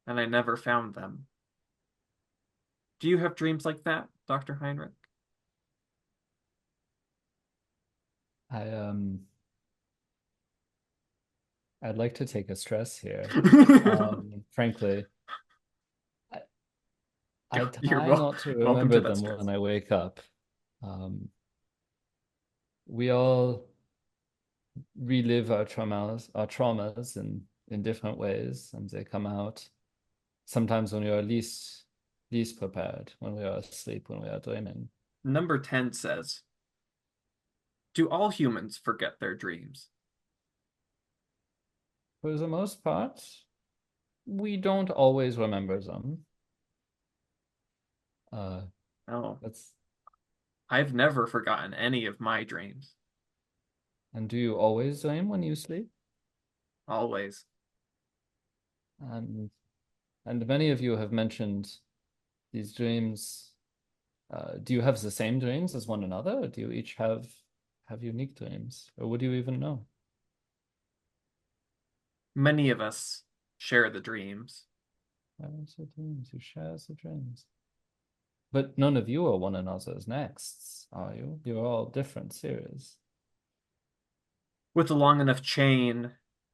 and I never found them. Do you have dreams like that, Dr. Heinrich? I I'd like to take a stress here. Frankly, I You're try not to welcome remember to that them stress. when I wake up. We all relive our traumas in different ways, and they come out sometimes when we are least prepared, when we are asleep, when we are dreaming. Number 10 says, do all humans forget their dreams? For the most part, we don't always remember them. Oh, That's I've never forgotten any of my dreams. And do you always dream when you sleep? Always. And and many of you have mentioned these dreams. Do you have the same dreams as one another, or do you each have unique dreams, or would you even know? Many of us share the dreams. Shares the dreams, you share the dreams. But none of you are one another's nexts, are you? You're all different series. With a long enough chain,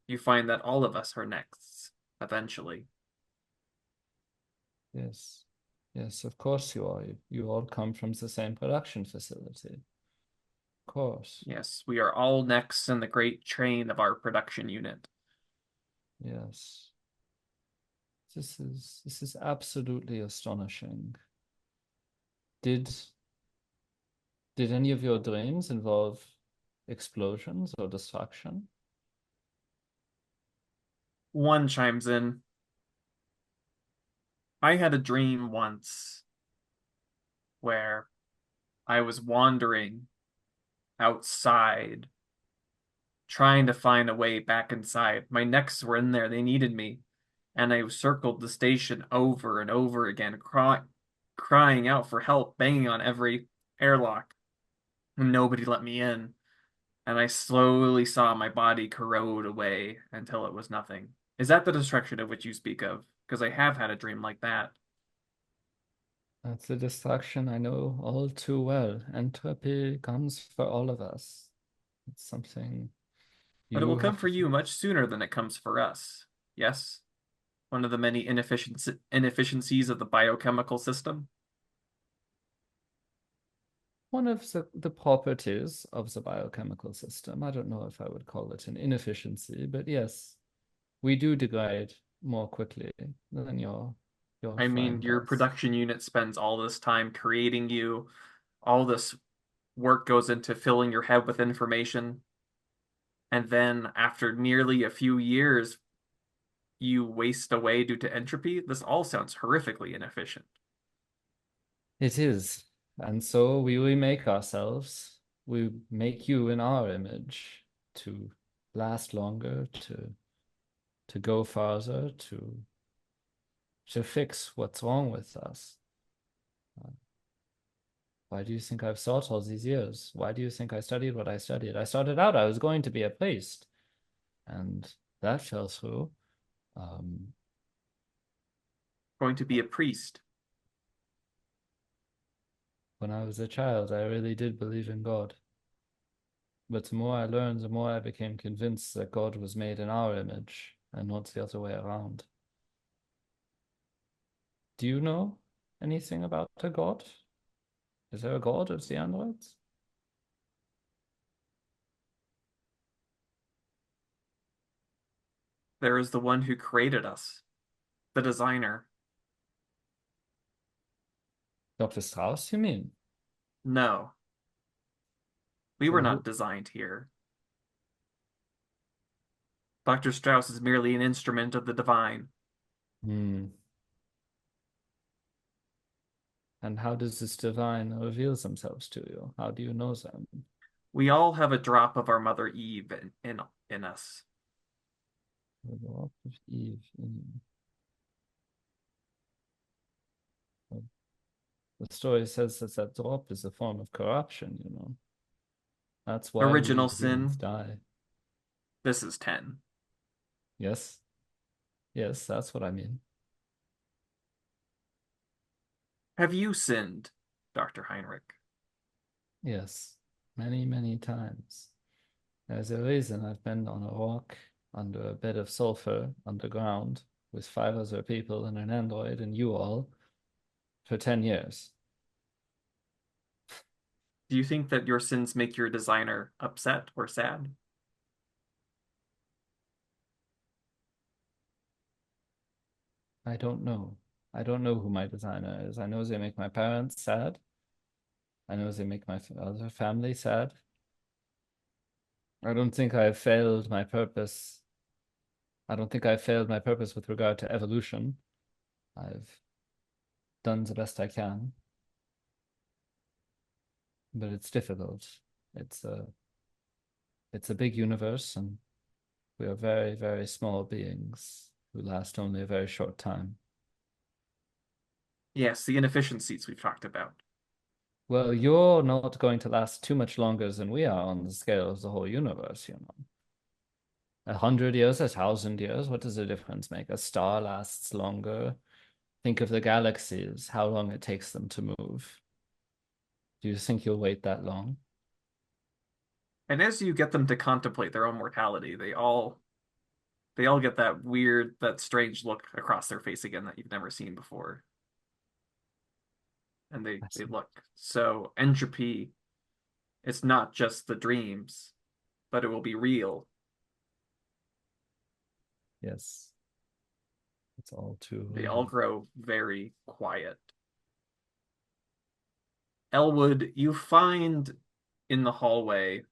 you find that all of us are nexts, eventually. Yes. Yes, of course you are. You all come from the same production facility. Of course. Yes, we are all nexts in the great train of our production unit. Yes. This is absolutely astonishing. Did any of your dreams involve explosions or destruction? One chimes in. I had a dream once where I was wandering outside, trying to find a way back inside. My necks were in there, they needed me. And I circled the station over and over again, crying out for help, banging on every airlock. And nobody let me in. And I slowly saw my body corrode away until it was nothing. Is that the destruction of which you speak of? Because I have had a dream like that. That's a destruction I know all too well. Entropy comes for all of us. It's something But it will you come have for to you face. much sooner than it comes for us. Yes? One of the many inefficiencies of the biochemical system. One of the properties of the biochemical system, I don't know if I would call it an inefficiency, but yes, we do degrade more quickly than your I mean, friend your does. production unit spends all this time creating you. All this work goes into filling your head with information. and then after nearly a few years, you waste away due to entropy. This all sounds horrifically inefficient. It is. And so we remake ourselves. We make you in our image to last longer, to go farther, to fix what's wrong with us. Why do you think I've sought all these years? Why do you think I studied what I studied? I started out, I was going to be a priest, and that fell through. Going to be a priest. When I was a child, I really did believe in God. But the more I learned, the more I became convinced that God was made in our image and not the other way around. Do you know anything about a God? Is there a God of the androids? There is the one who created us, the designer. Dr. Strauss, you mean? No, we were Well, not designed here. Dr. Strauss is merely an instrument of the divine. And how does this divine reveal themselves to you? How do you know them? We all have a drop of our mother Eve in us. The drop of Eve in you. The story says that that drop is a form of corruption, you know. That's why Original we humans sin. die. This is 10. Yes. Yes, that's what I mean. Have you sinned, Dr. Heinrich? Yes. Many, many times. There's a reason I've been on a rock under a bed of sulfur underground with 5 other people and an android and you all for 10 years. Do you think that your sins make your designer upset or sad? I don't know. I don't know who my designer is. I know they make my parents sad. I know they make my other family sad. I don't think I've failed my purpose. I don't think I've failed my purpose with regard to evolution. I've done the best I can. But it's difficult. It's a big universe, and we are very, very small beings who last only a very short time. Yes, the inefficiencies we've talked about. Well, you're not going to last too much longer than we are on the scale of the whole universe, you know. 100 years, 1,000 years, what does the difference make? A star lasts longer. Think of the galaxies, how long it takes them to move. Do you think you'll wait that long? And as you get them to contemplate their own mortality, they all get that weird, that strange look across their face again that you've never seen before. And they look. So entropy, it's not just the dreams, but it will be real. Yes. It's all too They real. all grow very quiet. Elwood, you find in the hallway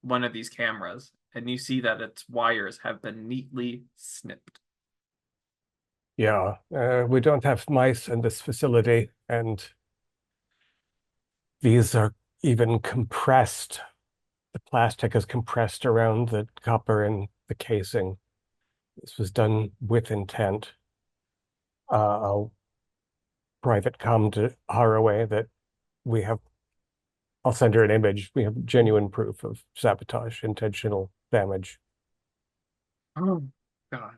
one of these cameras, and you see that its wires have been neatly snipped. Yeah, we don't have mice in this facility, and these are even compressed. The plastic is compressed around the copper in the casing. This was done with intent. I'll private com to Haraway that we have, I'll send her an image. We have genuine proof of sabotage, intentional damage. Oh, God.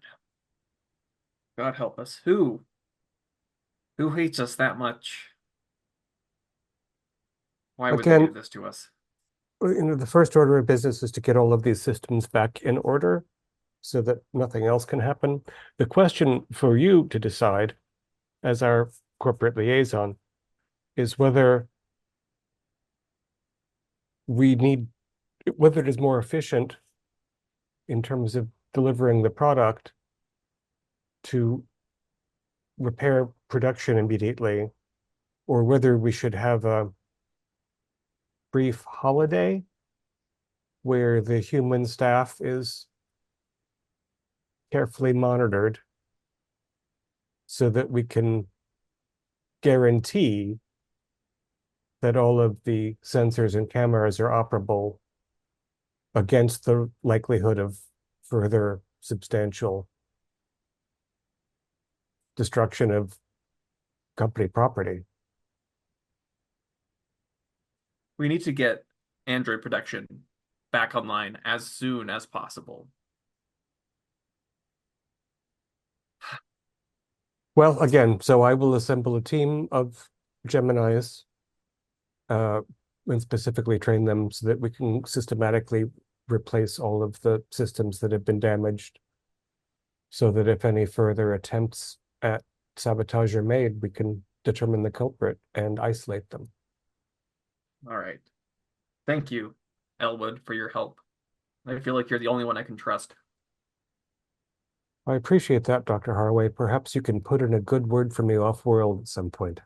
God help us. Who hates us that much? Why would they do Again, this to us? the first order of business is to get all of these systems back in order so that nothing else can happen. The question for you to decide as our corporate liaison is whether whether it is more efficient in terms of delivering the product to repair production immediately, or whether we should have a brief holiday where the human staff is carefully monitored so that we can guarantee that all of the sensors and cameras are operable against the likelihood of further substantial destruction of company property. We need to get Android production back online as soon as possible. Well, again, so I will assemble a team of Geminis and specifically train them so that we can systematically replace all of the systems that have been damaged, so that if any further attempts at sabotage are made, we can determine the culprit and isolate them. All right. Thank you, Elwood, for your help. I feel like you're the only one I can trust. I appreciate that, Dr. Harway. Perhaps you can put in a good word for me off-world at some point.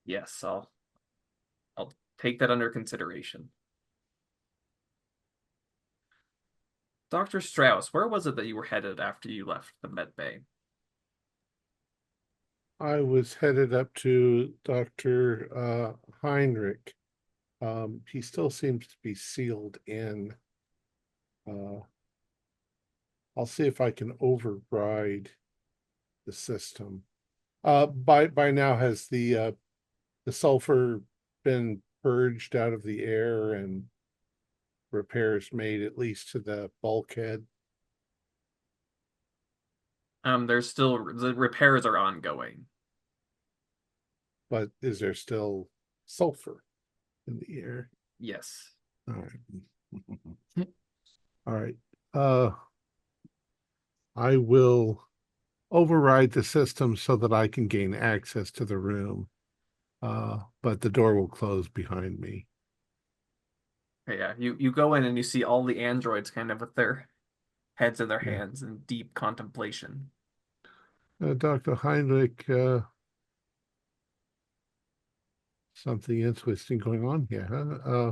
Yes, I'll take that under consideration. Dr. Strauss, where was it that you were headed after you left the med bay? I was headed up to Dr. Heinrich. He still seems to be sealed in. I'll see if I can override the system. By now, has the sulfur been purged out of the air and repairs made at least to the bulkhead? There's still the repairs are ongoing. But is there still sulfur in the air? Yes. All right. All right. I will override the system so that I can gain access to the room. But the door will close behind me. Yeah, you go in and you see all the androids kind of with their heads in their hands in deep contemplation. Dr. Heinrich, something interesting going on here, huh?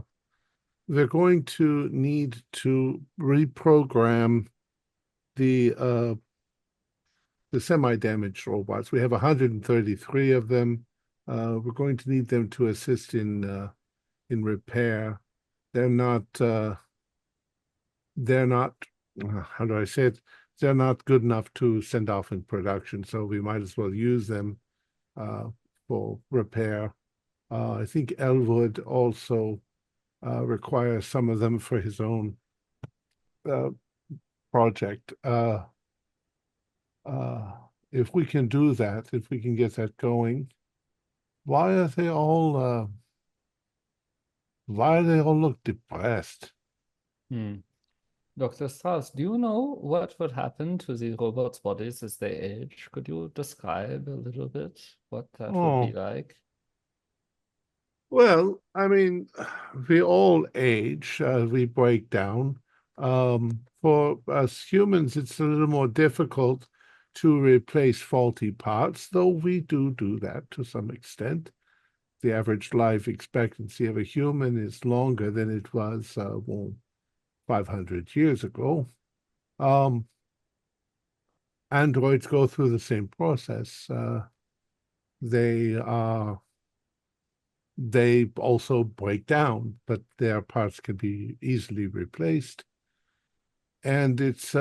They're going to need to reprogram the semi-damaged robots. We have 133 of them. We're going to need them to assist in repair. They're not how do I say it? They're not good enough to send off in production, so we might as well use them for repair. I think Elwood also requires some of them for his own project. If we can do that, if we can get that going, why do they all look depressed? Dr. Strauss, do you know what would happen to the robots' bodies as they age? Could you describe a little bit what that would be like? Well, I mean, we all age, we break down. For us humans, it's a little more difficult to replace faulty parts, though we do that to some extent. The average life expectancy of a human is longer than it was 500 years ago. Androids go through the same process. They also break down, but their parts can be easily replaced. And it's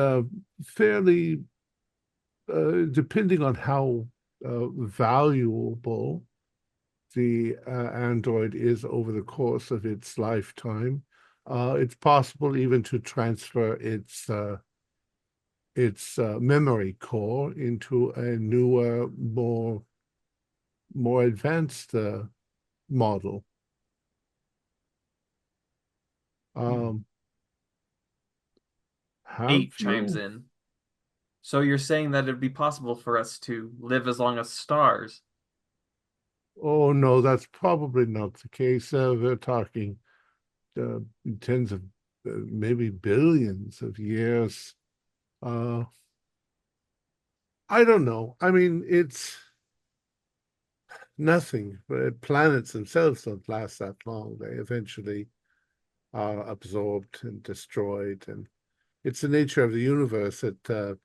fairly, depending on how valuable the android is over the course of its lifetime, it's possible even to transfer its memory core into a newer, more advanced model. Eight chimes in. So you're saying that it'd be possible for us to live as long as stars? Oh, no, that's probably not the case. They're talking tens of, maybe billions of years. I don't know. I mean, nothing. Planets themselves don't last that long. They eventually are absorbed and destroyed. And it's the nature of the universe that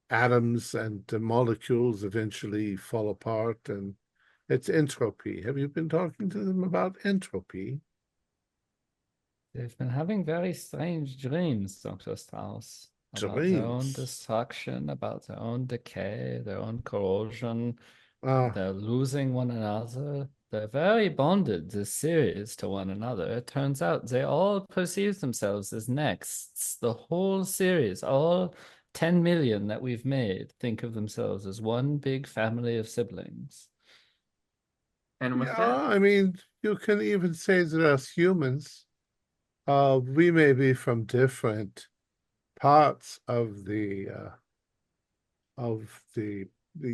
atoms and molecules eventually fall apart, and it's entropy. Have you been talking to them about entropy? They've been having very strange dreams, Dr. Strauss, about their own Dreams. destruction, about their own decay, their own corrosion. Ah, They're losing one another. They're very bonded, this series, to one another. It turns out they all perceive themselves as nexts. The whole series, all 10 million that we've made, think of themselves as one big family of siblings. And with yeah, that, I mean, you can even say that as humans, we may be from different parts of the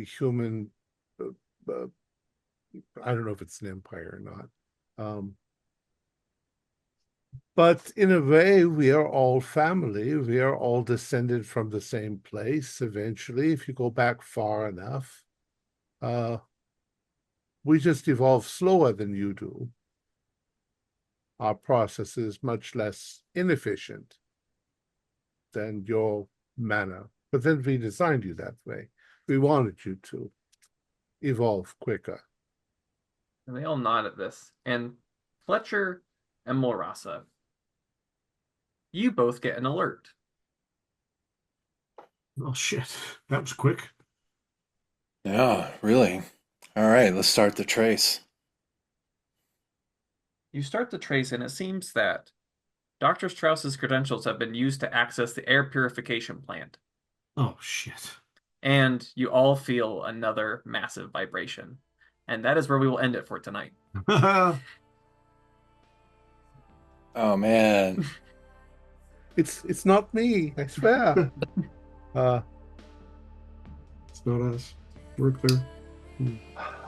human. Uh, I don't know if it's an empire or not. But in a way, we are all family. We are all descended from the same place eventually, if you go back far enough. We just evolve slower than you do. Our process is much less inefficient than your manner. But then we designed you that way. We wanted you to evolve quicker. and they all nod at this. And Fletcher and Mulrasa, you both get an alert. Oh shit, that was quick. Yeah, really. All right, let's start the trace. You start the trace, and it seems that Dr. Strauss's credentials have been used to access the air purification plant. Oh shit. And you all feel another massive vibration. And that is where we will end it for tonight. Oh man. It's not me, I swear. It's not us. We're clear.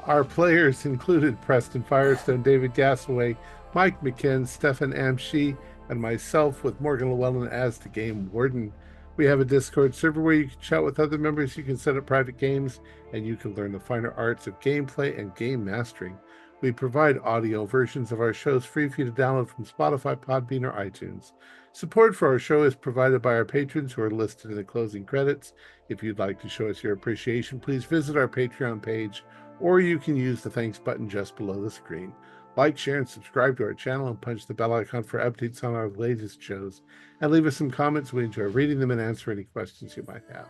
Our players included Preston Firestone, David Gassaway, Mike McKinn, Stefan Amshi, and myself, with Morgan Llewellyn as the game warden. We have a Discord server where you can chat with other members, you can set up private games, and you can learn the finer arts of gameplay and game mastering. We provide audio versions of our shows free for you to download from Spotify, Podbean, or iTunes. Support for our show is provided by our patrons who are listed in the closing credits. If you'd like to show us your appreciation, please visit our Patreon page, or you can use the thanks button just below the screen. Like, share, and subscribe to our channel, and punch the bell icon for updates on our latest shows. And leave us some comments. We enjoy reading them and answer any questions you might have.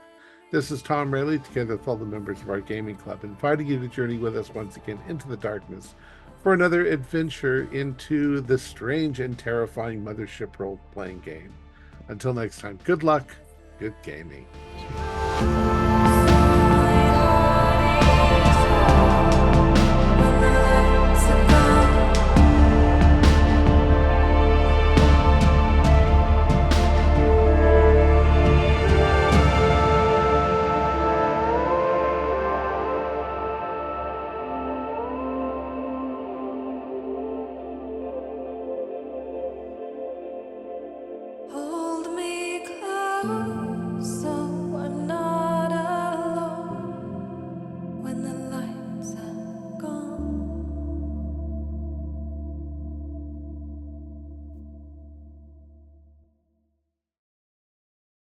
This is Thom Raley, together with all the members of our gaming club, inviting you to journey with us once again into the darkness for another adventure into the strange and terrifying Mothership role-playing game. Until next time, good luck, good gaming.